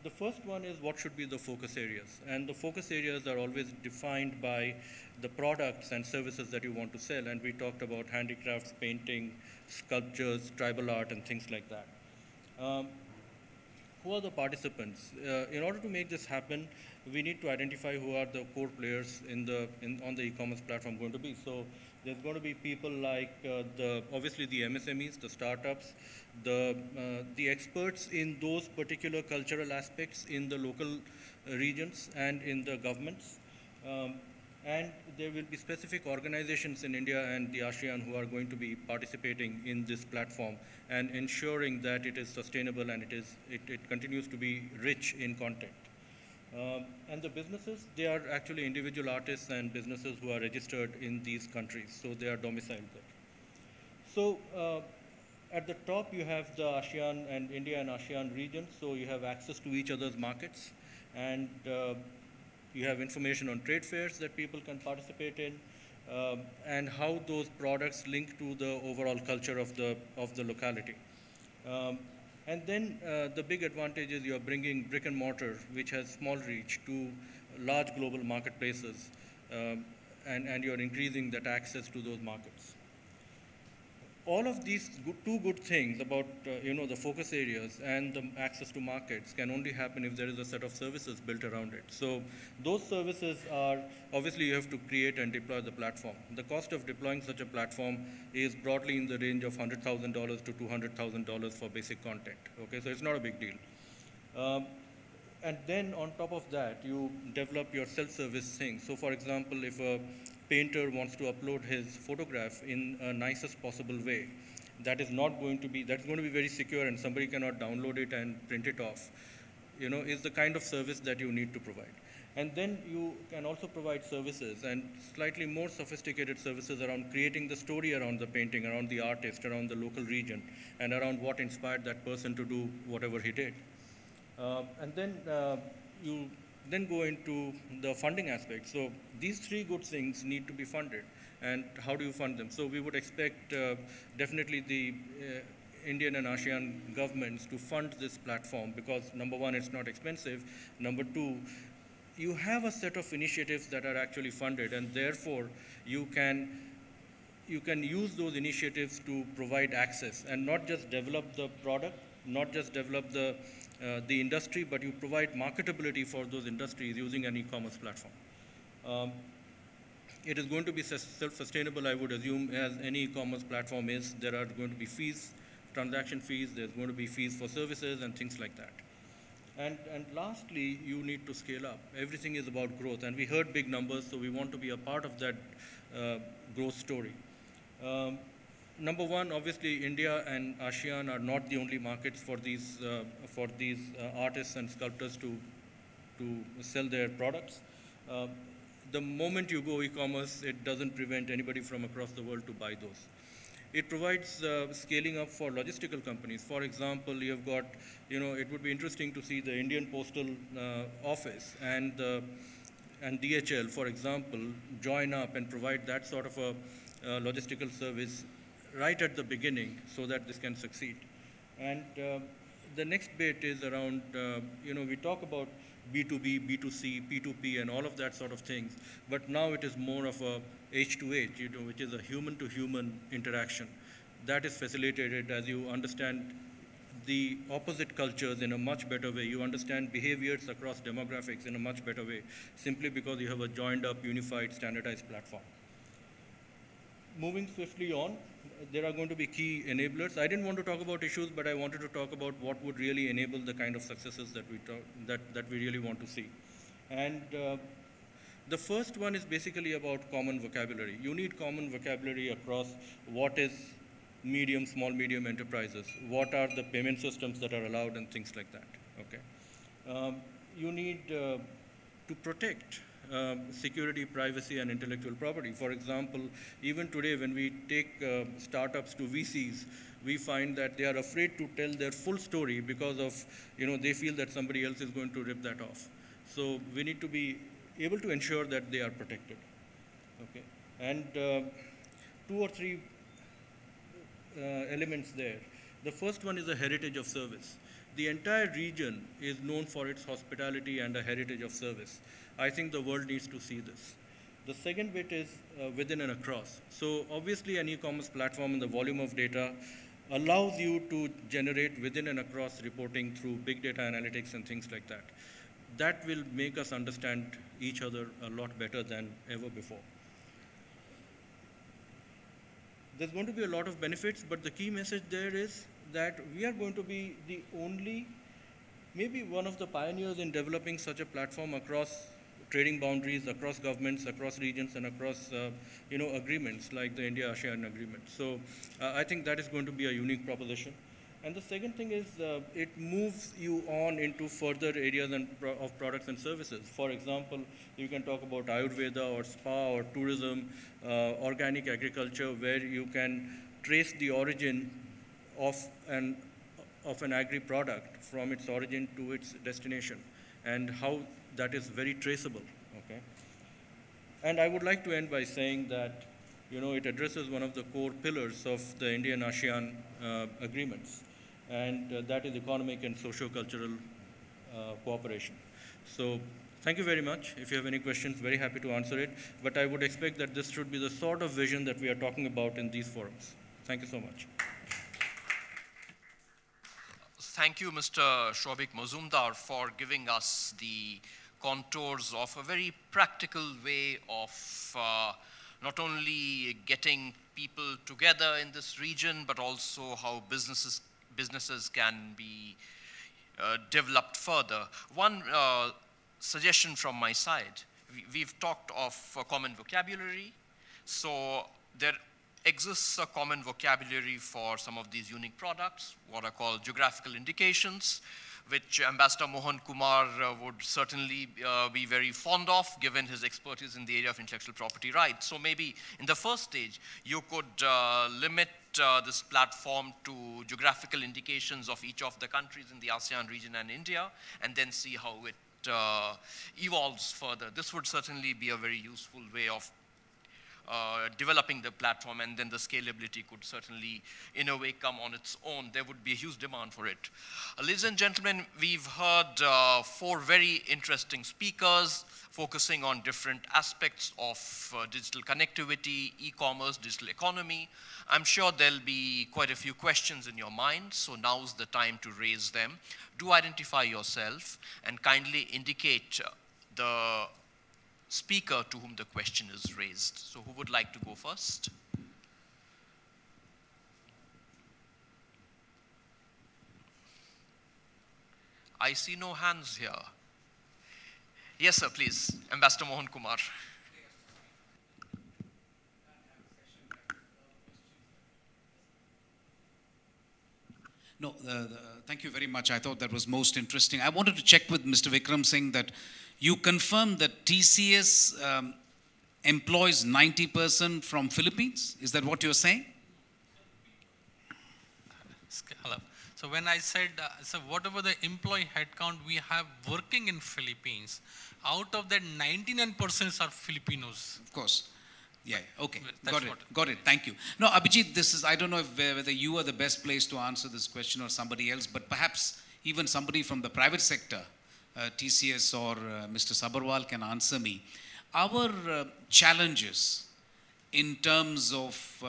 The first one is what should be the focus areas. And the focus areas are always defined by the products and services that you want to sell. And we talked about handicrafts, painting, sculptures, tribal art, and things like that. Who are the participants? In order to make this happen, we need to identify who are the core players on the e-commerce platform going to be. So there's going to be people like obviously the MSMEs, the startups, the experts in those particular cultural aspects in the local regions and in the governments. And there will be specific organizations in India and the ASEAN who are going to be participating in this platform and ensuring that it is sustainable and it continues to be rich in content. And the businesses, they are actually individual artists and businesses who are registered in these countries, so they are domiciled there. So at the top you have the ASEAN and India and ASEAN regions, so you have access to each other's markets, and you have information on trade fairs that people can participate in, and how those products link to the overall culture of the locality. And then the big advantage is you're bringing brick and mortar, which has small reach, to large global marketplaces, and you're increasing that access to those markets. All of these two good things about the focus areas and the access to markets can only happen if there is a set of services built around it. So those services are, obviously you have to create and deploy the platform. The cost of deploying such a platform is broadly in the range of $100,000 to $200,000 for basic content. Okay, so it's not a big deal. And then on top of that, you develop your self-service thing. So for example, if a painter wants to upload his photograph in a nicest possible way, that's going to be very secure and somebody cannot download it and print it off, is the kind of service that you need to provide. And then you can also provide services and slightly more sophisticated services around creating the story around the painting, around the artist, around the local region, and around what inspired that person to do whatever he did. And then you then go into the funding aspect. So these three good things need to be funded. And how do you fund them? So we would expect definitely the Indian and ASEAN governments to fund this platform because, number one, it's not expensive. Number two, you have a set of initiatives that are actually funded, and therefore you can use those initiatives to provide access and not just develop the product, not just develop the industry, but you provide marketability for those industries using an e-commerce platform. It is going to be self-sustainable, I would assume, as any e-commerce platform is. There are going to be fees, transaction fees, there's going to be fees for services and things like that. And lastly, you need to scale up. Everything is about growth, and we heard big numbers, so we want to be a part of that growth story. Number one, obviously, India and ASEAN are not the only markets for these artists and sculptors to sell their products. The moment you go e-commerce, it doesn't prevent anybody from across the world to buy those. It provides scaling up for logistical companies. For example, you have got, it would be interesting to see the Indian Postal Office and DHL, for example, join up and provide that sort of a logistical service right at the beginning so that this can succeed. And the next bit is around, we talk about B2B, B2C, P2P, and all of that sort of things, but now it is more of a H2H, which is a human-to-human interaction. That is facilitated as you understand the opposite cultures in a much better way. You understand behaviors across demographics in a much better way, simply because you have a joined-up, unified, standardized platform. Moving swiftly on, there are going to be key enablers. I didn't want to talk about issues, but I wanted to talk about what would really enable the kind of successes that we really want to see. And the first one is basically about common vocabulary. You need common vocabulary across what is medium, small, medium enterprises, what are the payment systems that are allowed, and things like that. Okay. You need to protect security, privacy, and intellectual property. For example, even today when we take startups to VCs, we find that they are afraid to tell their full story because of, they feel that somebody else is going to rip that off. So we need to be able to ensure that they are protected. Okay. And 2 or 3 elements there. The first one is a heritage of service. The entire region is known for its hospitality and a heritage of service. I think the world needs to see this. The second bit is within and across. So obviously an e-commerce platform and the volume of data allows you to generate within and across reporting through big data analytics and things like that. That will make us understand each other a lot better than ever before. There's going to be a lot of benefits, but the key message there is that we are going to be the only, maybe one of the pioneers in developing such a platform across trading boundaries across governments, across regions, and across agreements like the India-ASEAN agreement. So I think that is going to be a unique proposition. And the second thing is it moves you on into further areas of products and services. For example, you can talk about Ayurveda or spa or tourism, organic agriculture, where you can trace the origin of an agri-product from its origin to its destination, and how that is very traceable. Okay? And I would like to end by saying that it addresses one of the core pillars of the Indian-ASEAN agreements, and that is economic and socio-cultural cooperation. So thank you very much. If you have any questions, very happy to answer it. But I would expect that this should be the sort of vision that we are talking about in these forums. Thank you so much. Thank you, Mr. Shobik Mazumdar, for giving us the contours of a very practical way of not only getting people together in this region, but also how businesses can be developed further. One suggestion from my side, we've talked of a common vocabulary. So there exists a common vocabulary for some of these unique products, what are called geographical indications, which Ambassador Mohan Kumar would certainly be very fond of, given his expertise in the area of intellectual property rights. So maybe in the first stage, you could limit this platform to geographical indications of each of the countries in the ASEAN region and India, and then see how it evolves further. This would certainly be a very useful way of developing the platform, and then the scalability could certainly, in a way, come on its own. There would be a huge demand for it. Ladies and gentlemen, we've heard 4 very interesting speakers focusing on different aspects of digital connectivity, e-commerce, digital economy. I'm sure there'll be quite a few questions in your mind, so now's the time to raise them. Do identify yourself and kindly indicate the speaker to whom the question is raised. So who would like to go first? I see no hands here. Yes, sir, please. Ambassador Mohan Kumar. No, thank you very much. I thought that was most interesting. I wanted to check with Mr. Vikram Singh that you confirmed that TCS employs 90% from Philippines. Is that what you're saying? Hello. So when I said, so whatever the employee headcount we have working in Philippines, out of that 99% are Filipinos. Of course. Yeah, okay, That's got it, thank you. No, Abhijit, this is, I don't know if, whether you are the best place to answer this question or somebody else, but perhaps even somebody from the private sector, TCS or Mr. Sabharwal can answer me. Our challenges in terms of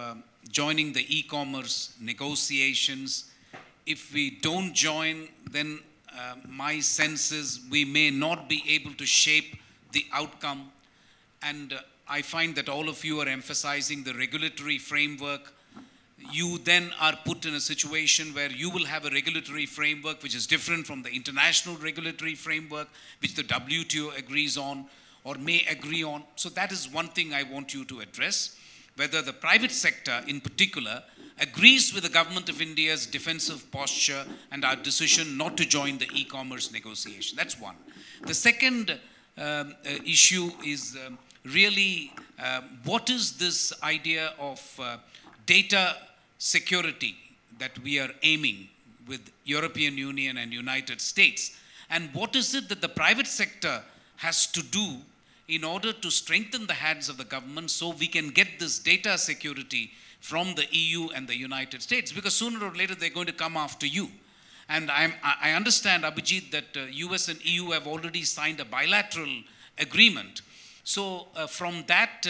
joining the e-commerce negotiations, if we don't join, then my sense is we may not be able to shape the outcome. And I find that all of you are emphasizing the regulatory framework. You then are put in a situation where you will have a regulatory framework which is different from the international regulatory framework, which the WTO agrees on or may agree on. So that is one thing I want you to address, whether the private sector in particular agrees with the government of India's defensive posture and our decision not to join the e-commerce negotiation. That's one. The second issue is really what is this idea of data security that we are aiming with European Union and United States, and what is it that the private sector has to do in order to strengthen the hands of the government so we can get this data security from the EU and the United States, because sooner or later they're going to come after you. And I understand, Abhijit, that US and EU have already signed a bilateral agreement. So from that,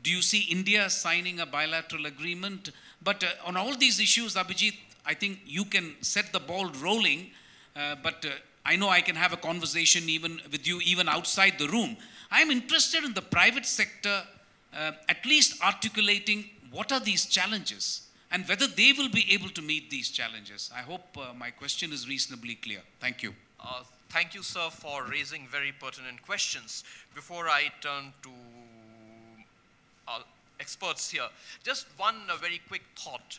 do you see India signing a bilateral agreement? But on all these issues, Abhijit, I think you can set the ball rolling, but I know I can have a conversation even with you even outside the room. I'm interested in the private sector at least articulating what are these challenges and whether they will be able to meet these challenges. I hope my question is reasonably clear. Thank you. Thank you, sir, for raising very pertinent questions. Before I turn to our experts here, just one very quick thought.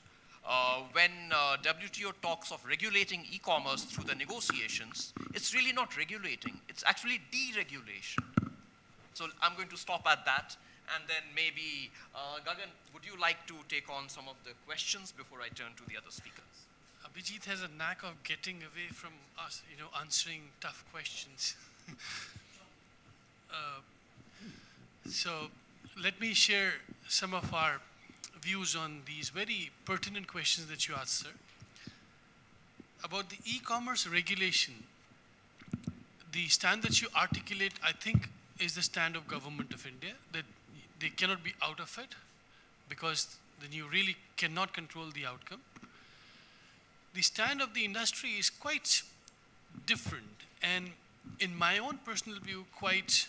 When WTO talks of regulating e-commerce through the negotiations, it's really not regulating, it's actually deregulation. So I'm going to stop at that, and then maybe, Gagan, would you like to take on some of the questions before I turn to the other speakers? Abhijit has a knack of getting away from us, answering tough questions. So let me share some of our views on these very pertinent questions that you asked, sir. About the e-commerce regulation, the stand that you articulate, I think, is the stand of Government of India, that they cannot be out of it, because then you really cannot control the outcome. The stand of the industry is quite different, and in my own personal view, quite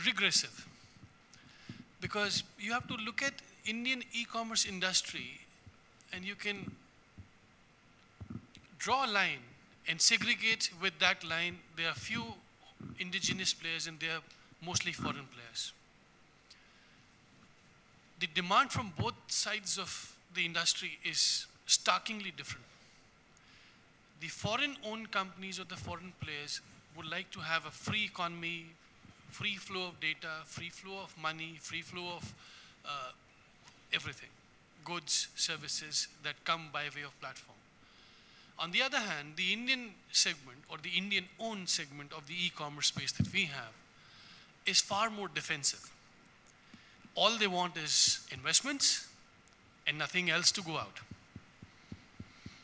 regressive. Because you have to look at Indian e-commerce industry, and you can draw a line and segregate with that line. There are few indigenous players and they are mostly foreign players. The demand from both sides of the industry is starkly different. The foreign-owned companies or the foreign players would like to have a free economy, free flow of data, free flow of money, free flow of everything, goods, services that come by way of platform. On the other hand, the Indian segment or the Indian-owned segment of the e-commerce space that we have is far more defensive. All they want is investments and nothing else to go out.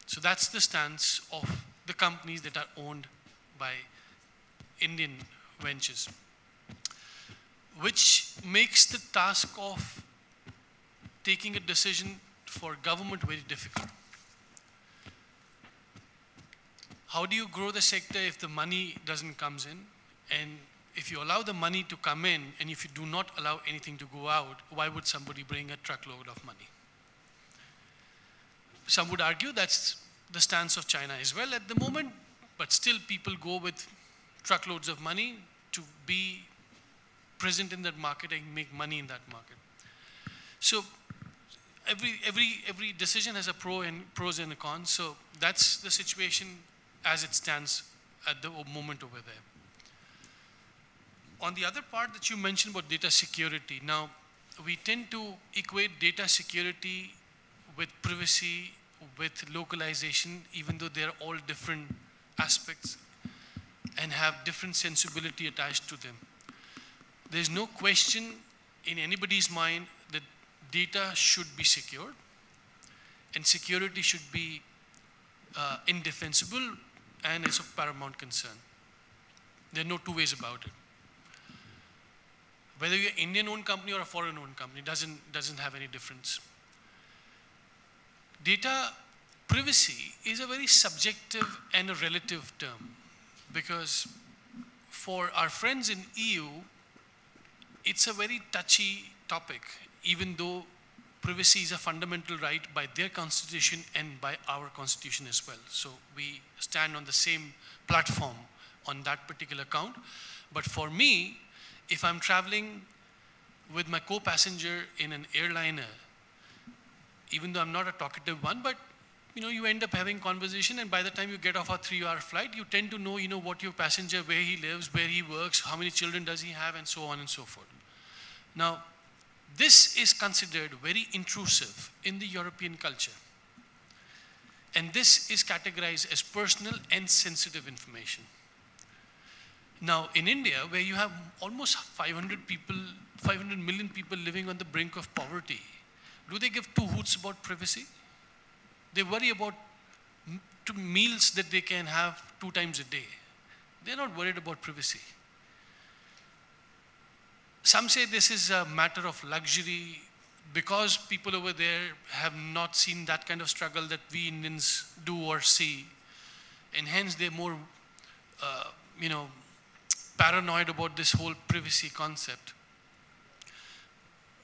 So that's the stance of the companies that are owned by Indian ventures, which makes the task of taking a decision for government very difficult. How do you grow the sector if the money doesn't come in? And if you allow the money to come in and if you do not allow anything to go out, why would somebody bring a truckload of money? Some would argue that's the stance of China as well at the moment, but still people go with truckloads of money to be present in that market and make money in that market. So every decision has a pros and cons. So that's the situation as it stands at the moment over there. On the other part that you mentioned about data security, now we tend to equate data security with privacy, with localization, even though they're all different aspects and have different sensibility attached to them. There's no question in anybody's mind that data should be secured and security should be indefensible and is of paramount concern. There are no two ways about it. Whether you're an Indian-owned company or a foreign-owned company, doesn't have any difference. Data privacy is a very subjective and a relative term, because for our friends in EU, it's a very touchy topic, even though privacy is a fundamental right by their constitution and by our constitution as well. So we stand on the same platform on that particular count. But for me, if I'm traveling with my co-passenger in an airliner, even though I'm not a talkative one, but you end up having conversation, and by the time you get off a 3-hour flight, you tend to know, what your passenger, where he lives, where he works, how many children does he have, and so on and so forth. Now, this is considered very intrusive in the European culture. And this is categorized as personal and sensitive information. Now, in India, where you have almost 500 million people living on the brink of poverty, do they give two hoots about privacy? They worry about meals that they can have 2 times a day. They're not worried about privacy. Some say this is a matter of luxury because people over there have not seen that kind of struggle that we Indians do or see. And hence they're more, paranoid about this whole privacy concept.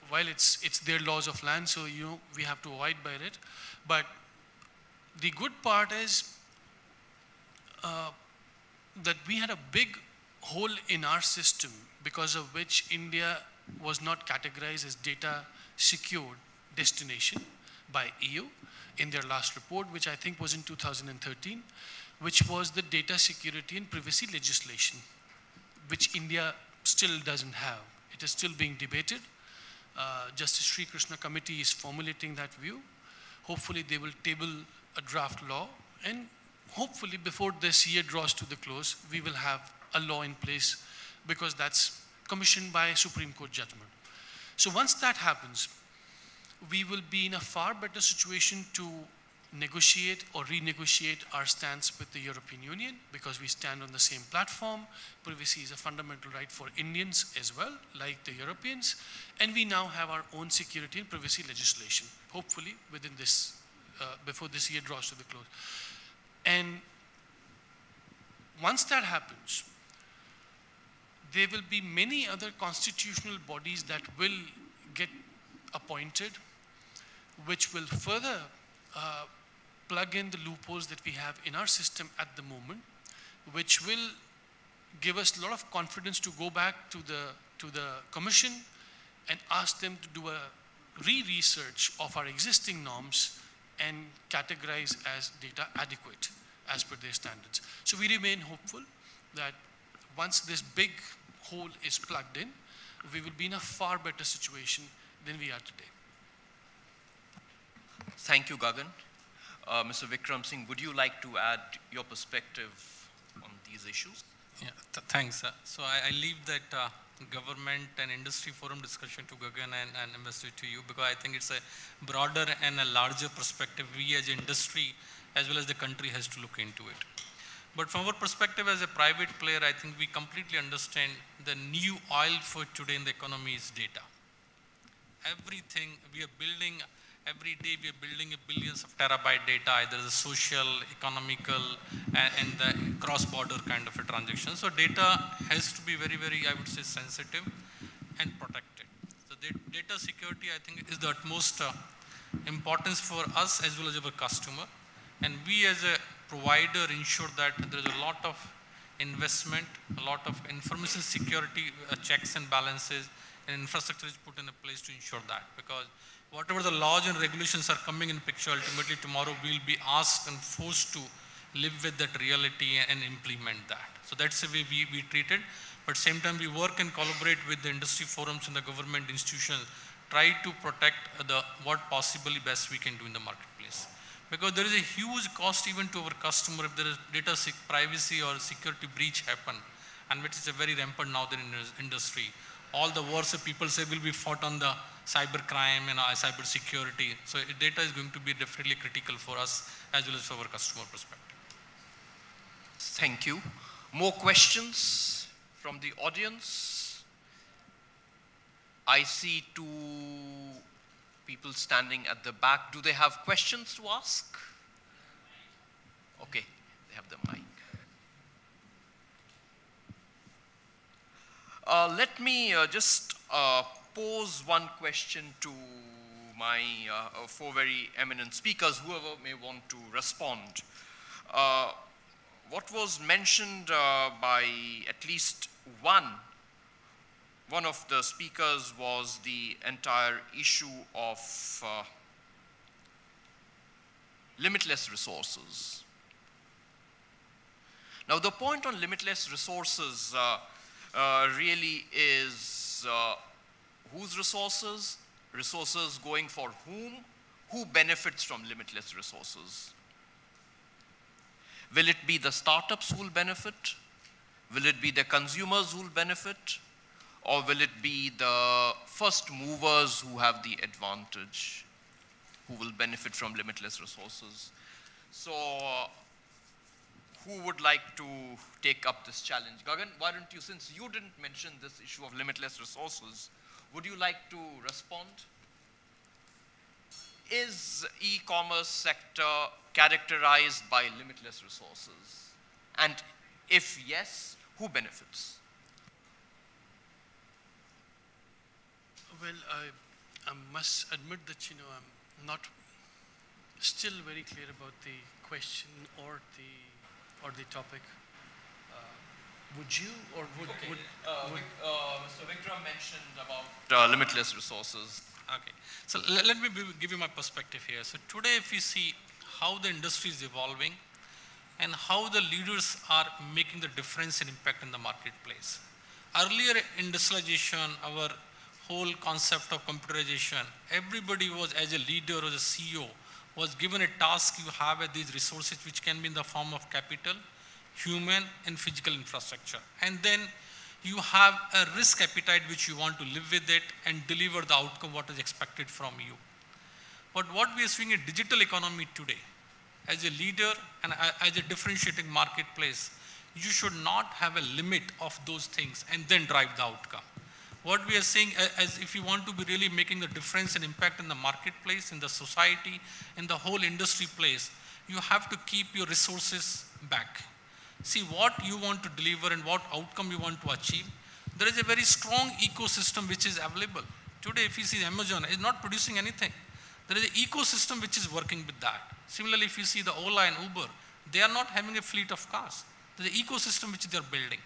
While it's their laws of land, so we have to abide by it. But the good part is that we had a big hole in our system because of which India was not categorized as data secured destination by EU in their last report, which I think was in 2013, which was the data security and privacy legislation, which India still doesn't have. It is still being debated. Justice Sri Krishna Committee is formulating that view. Hopefully they will table a draft law, and hopefully before this year draws to the close, we will have a law in place, because that's commissioned by a Supreme Court judgment. So once that happens, we will be in a far better situation to negotiate or renegotiate our stance with the European Union, because we stand on the same platform. Privacy is a fundamental right for Indians as well, like the Europeans, and we now have our own security and privacy legislation, hopefully within this, before this year draws to the close. And once that happens, there will be many other constitutional bodies that will get appointed, which will further plug in the loopholes that we have in our system at the moment, which will give us a lot of confidence to go back to the Commission and ask them to do a re-research of our existing norms and categorize as data adequate as per their standards. So we remain hopeful that once this big hole is plugged in, we will be in a far better situation than we are today. Thank you, Gagan. Mr. Vikram Singh, would you like to add your perspective on these issues? Yeah, thanks. So I leave that government and industry forum discussion to Gagan and MSU to you, because I think it's a broader and a larger perspective we as industry as well as the country has to look into it. But from our perspective as a private player, I think we completely understand the new oil for today in the economy is data. Everything we are building, every day we are building billions of terabyte data, either the social, economical, and the cross-border kind of a transaction. So data has to be very, very, I would say, sensitive and protected. So the data security, I think, is the utmost importance for us as well as our customer. And we as a provider ensure that there is a lot of investment, a lot of information security checks and balances, and infrastructure is put in a place to ensure that. Because whatever the laws and regulations are coming in picture, ultimately tomorrow we'll be asked and forced to live with that reality and implement that. So that's the way we treat it. But same time we work and collaborate with the industry forums and the government institutions, try to protect what possibly best we can do in the marketplace. Because there is a huge cost even to our customer if there is data privacy or security breach happen, and which is a very rampant now in the industry. All the wars that people say will be fought on the cyber crime and cyber security. So data is going to be definitely critical for us as well as for our customer perspective. Thank you. More questions from the audience? I see two people standing at the back. Do they have questions to ask? Okay, they have the mic. Let me just pose one question to my four very eminent speakers, whoever may want to respond. What was mentioned by at least one of the speakers was the entire issue of limitless resources. Now, the point on limitless resources really is whose resources, resources going for whom, who benefits from limitless resources. Will it be the startups who will benefit? Will it be the consumers who will benefit? Or will it be the first movers who have the advantage, who will benefit from limitless resources? So, who would like to take up this challenge? Gagan, why don't you, since you didn't mention this issue of limitless resources, would you like to respond? Is e-commerce sector characterized by limitless resources? And if yes, who benefits? Well, I must admit that, I'm not still very clear about the question or the topic. Would you or would Mr. Vikram mentioned about limitless resources. Okay, so let me give you my perspective here. So today, if we see how the industry is evolving and how the leaders are making the difference and impact in the marketplace. Earlier industrialization, our whole concept of computerization, everybody was, as a leader or a CEO, was given a task. You have these resources which can be in the form of capital, human and physical infrastructure. And then you have a risk appetite which you want to live with it and deliver the outcome what is expected from you. But what we are seeing in digital economy today, as a leader and as a differentiating marketplace, you should not have a limit of those things and then drive the outcome. What we are saying, as if you want to be really making the difference and impact in the marketplace, in the society, in the whole industry place, you have to keep your resources back. See what you want to deliver and what outcome you want to achieve. There is a very strong ecosystem which is available. Today, if you see Amazon, is not producing anything. There is an ecosystem which is working with that. Similarly, if you see the Ola and Uber, they are not having a fleet of cars. There is an ecosystem which they are building.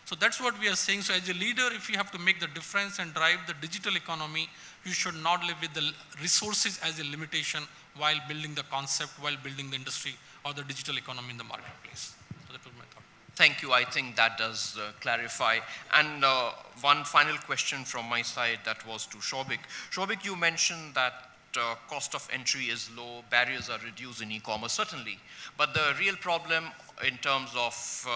So that's what we are saying. So as a leader, if you have to make the difference and drive the digital economy, you should not live with the resources as a limitation while building the concept, while building the industry or the digital economy in the marketplace. So that was my thought. Thank you. I think that does clarify. And one final question from my side that was to Shobik. Shobik, you mentioned that cost of entry is low, barriers are reduced in e-commerce, certainly. But the real problem in terms of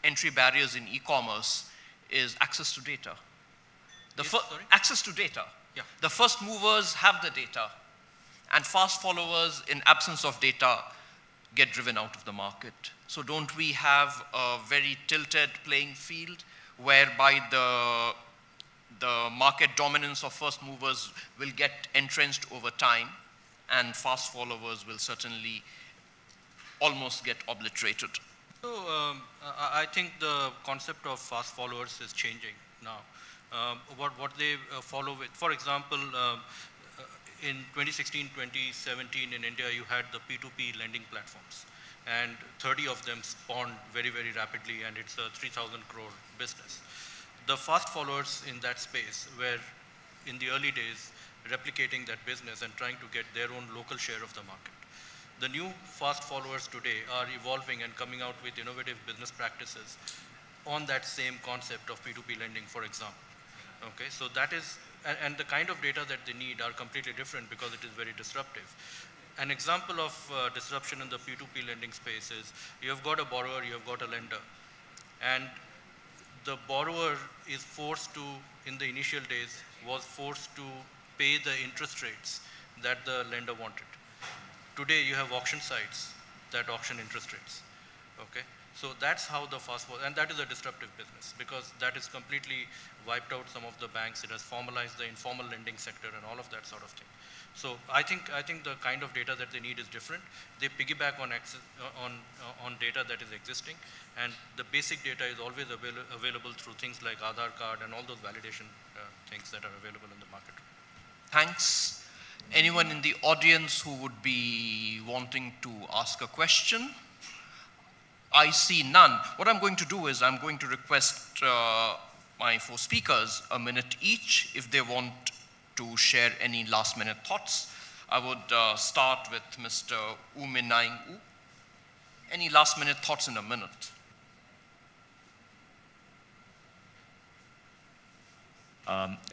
entry barriers in e-commerce is access to data. Access to data. Yeah. The first movers have the data, and fast followers, in absence of data, get driven out of the market. So don't we have a very tilted playing field whereby the market dominance of first movers will get entrenched over time, and fast followers will certainly almost get obliterated? So I think the concept of fast followers is changing now. What they follow with, for example, in 2016, 2017 in India, you had the P2P lending platforms, and 30 of them spawned very, very rapidly, and it's a 3,000 crore business. The fast followers in that space were, in the early days, replicating that business and trying to get their own local share of the market. The new fast followers today are evolving and coming out with innovative business practices on that same concept of P2P lending, for example. Okay, so that is, and the kind of data that they need are completely different because it is very disruptive. An example of disruption in the P2P lending space is you have got a borrower, you have got a lender, and the borrower is forced to, in the initial days, was forced to pay the interest rates that the lender wanted. Today you have auction sites that auction interest rates, okay? So that's how the fast forward, and that is a disruptive business because that is completely wiped out some of the banks. It has formalized the informal lending sector and all of that sort of thing. So I think the kind of data that they need is different. They piggyback on access, on data that is existing, and the basic data is always available through things like Aadhaar card and all those validation things that are available in the market. Thanks. Anyone in the audience who would be wanting to ask a question? I see none. What I'm going to do is I'm going to request my four speakers a minute each if they want to share any last minute thoughts. I would start with Mr. Uminaing U. Any last minute thoughts in a minute?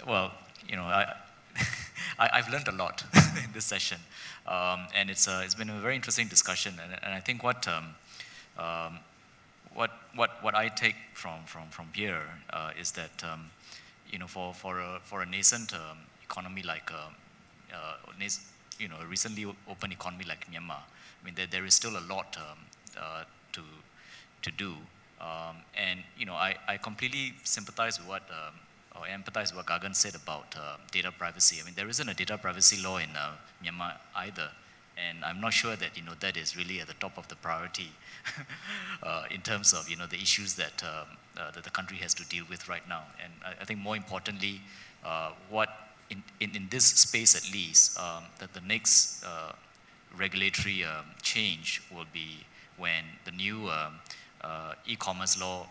Well, you know, I've learned a lot in this session, and it's been a very interesting discussion. And I think what I take from here is that you know, for a nascent economy like you know, a recently open economy like Myanmar, I mean there is still a lot to do, and you know, I completely sympathize with what or empathize with what Gagan said about data privacy. I mean, there isn't a data privacy law in Myanmar either, and I'm not sure that, you know, that is really at the top of the priority in terms of, you know, the issues that that the country has to deal with right now. And I think more importantly, what in this space at least, that the next regulatory change will be when the new e-commerce law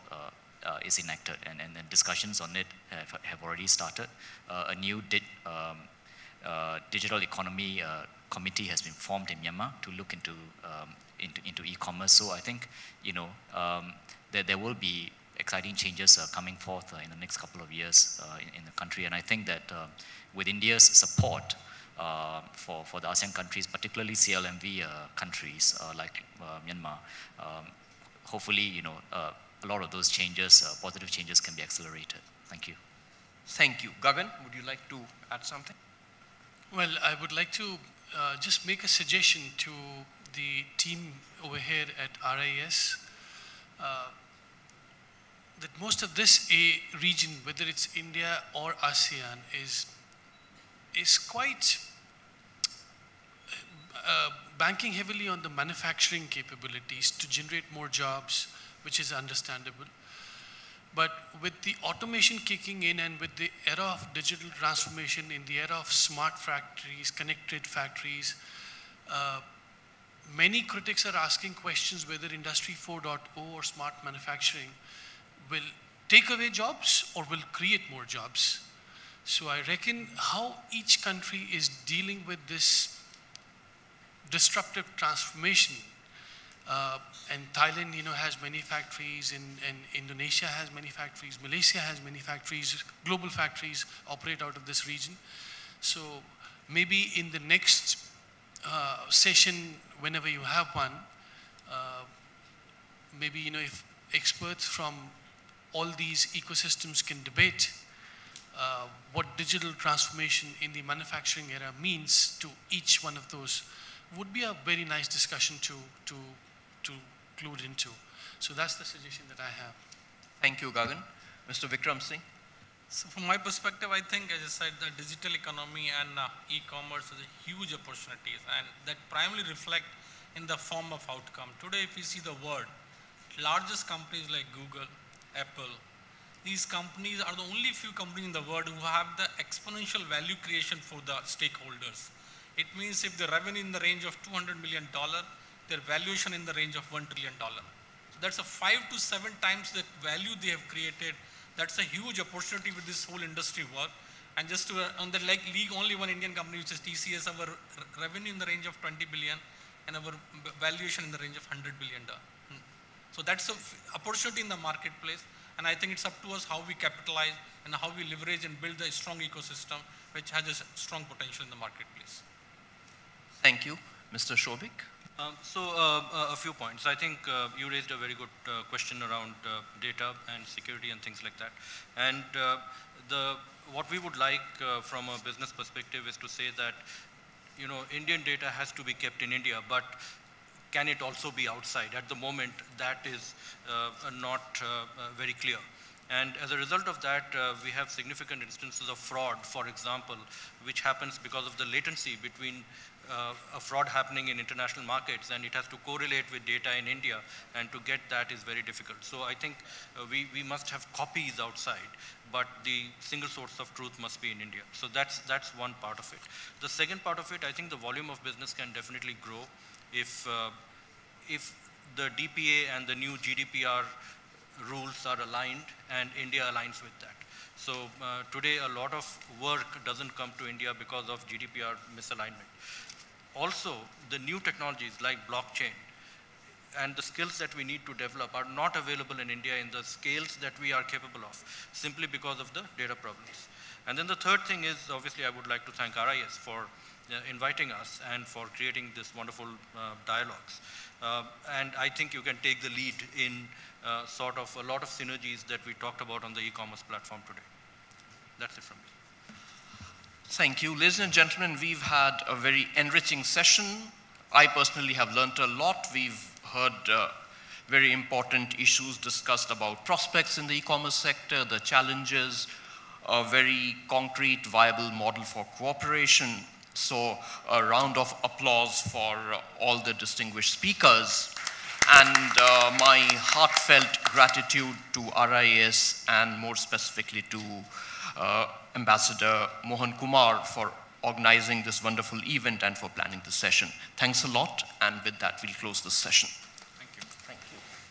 is enacted, and discussions on it have already started. A new digital economy committee has been formed in Myanmar to look into e-commerce. So I think, you know, there will be exciting changes coming forth in the next couple of years in the country. And I think that with India's support for the ASEAN countries, particularly CLMV countries like Myanmar, hopefully, you know, a lot of those changes, positive changes, can be accelerated. Thank you. Thank you. Gagan, would you like to add something? Well, I would like to just make a suggestion to the team over here at RIS that most of this region, whether it's India or ASEAN, is quite banking heavily on the manufacturing capabilities to generate more jobs, which is understandable. But with the automation kicking in and with the era of digital transformation, in the era of smart factories, connected factories, many critics are asking questions whether Industry 4.0 or smart manufacturing will take away jobs or will create more jobs. So I reckon how each country is dealing with this disruptive transformation. And Thailand, you know, has many factories, and Indonesia has many factories, Malaysia has many factories, global factories operate out of this region. So maybe in the next session, whenever you have one, maybe, you know, if experts from all these ecosystems can debate what digital transformation in the manufacturing era means to each one of those, would be a very nice discussion to clue into. So that's the suggestion that I have. Thank you, Gagan. Mr. Vikram Singh. So from my perspective, I think, as I said, the digital economy and e-commerce is a huge opportunities, and that primarily reflect in the form of outcome. Today, if you see the world, largest companies like Google, Apple, these companies are the only few companies in the world who have the exponential value creation for the stakeholders. It means if the revenue in the range of $200 million, their valuation in the range of $1 trillion. So that's a 5 to 7 times the value they have created. That's a huge opportunity with this whole industry work. And just to, on the league, only one Indian company, which is TCS, our revenue in the range of 20 billion and our valuation in the range of $100 billion. So that's an opportunity in the marketplace. And I think it's up to us how we capitalize and how we leverage and build a strong ecosystem which has a strong potential in the marketplace. Thank you. Mr. Shobik. A few points. I think you raised a very good question around data and security and things like that. And what we would like from a business perspective is to say that, you know, Indian data has to be kept in India, but can it also be outside? At the moment, that is not very clear. And as a result of that, we have significant instances of fraud, for example, which happens because of the latency between a fraud happening in international markets, and it has to correlate with data in India, and to get that is very difficult. So I think we must have copies outside, but the single source of truth must be in India. So that's one part of it. The second part of it, I think the volume of business can definitely grow if the DPA and the new GDPR rules are aligned and India aligns with that. So today a lot of work doesn't come to India because of GDPR misalignment. Also, the new technologies like blockchain and the skills that we need to develop are not available in India in the scales that we are capable of, simply because of the data problems. And then the third thing is, obviously, I would like to thank RIS for inviting us and for creating this wonderful dialogues. And I think you can take the lead in sort of a lot of synergies that we talked about on the e-commerce platform today. That's it from me. Thank you. Ladies and gentlemen, we've had a very enriching session. I personally have learnt a lot. We've heard very important issues discussed about prospects in the e-commerce sector, the challenges, a very concrete, viable model for cooperation. So a round of applause for all the distinguished speakers, and my heartfelt gratitude to RIS and more specifically to Ambassador Mohan Kumar for organizing this wonderful event and for planning the session. Thanks a lot, and with that we'll close this session.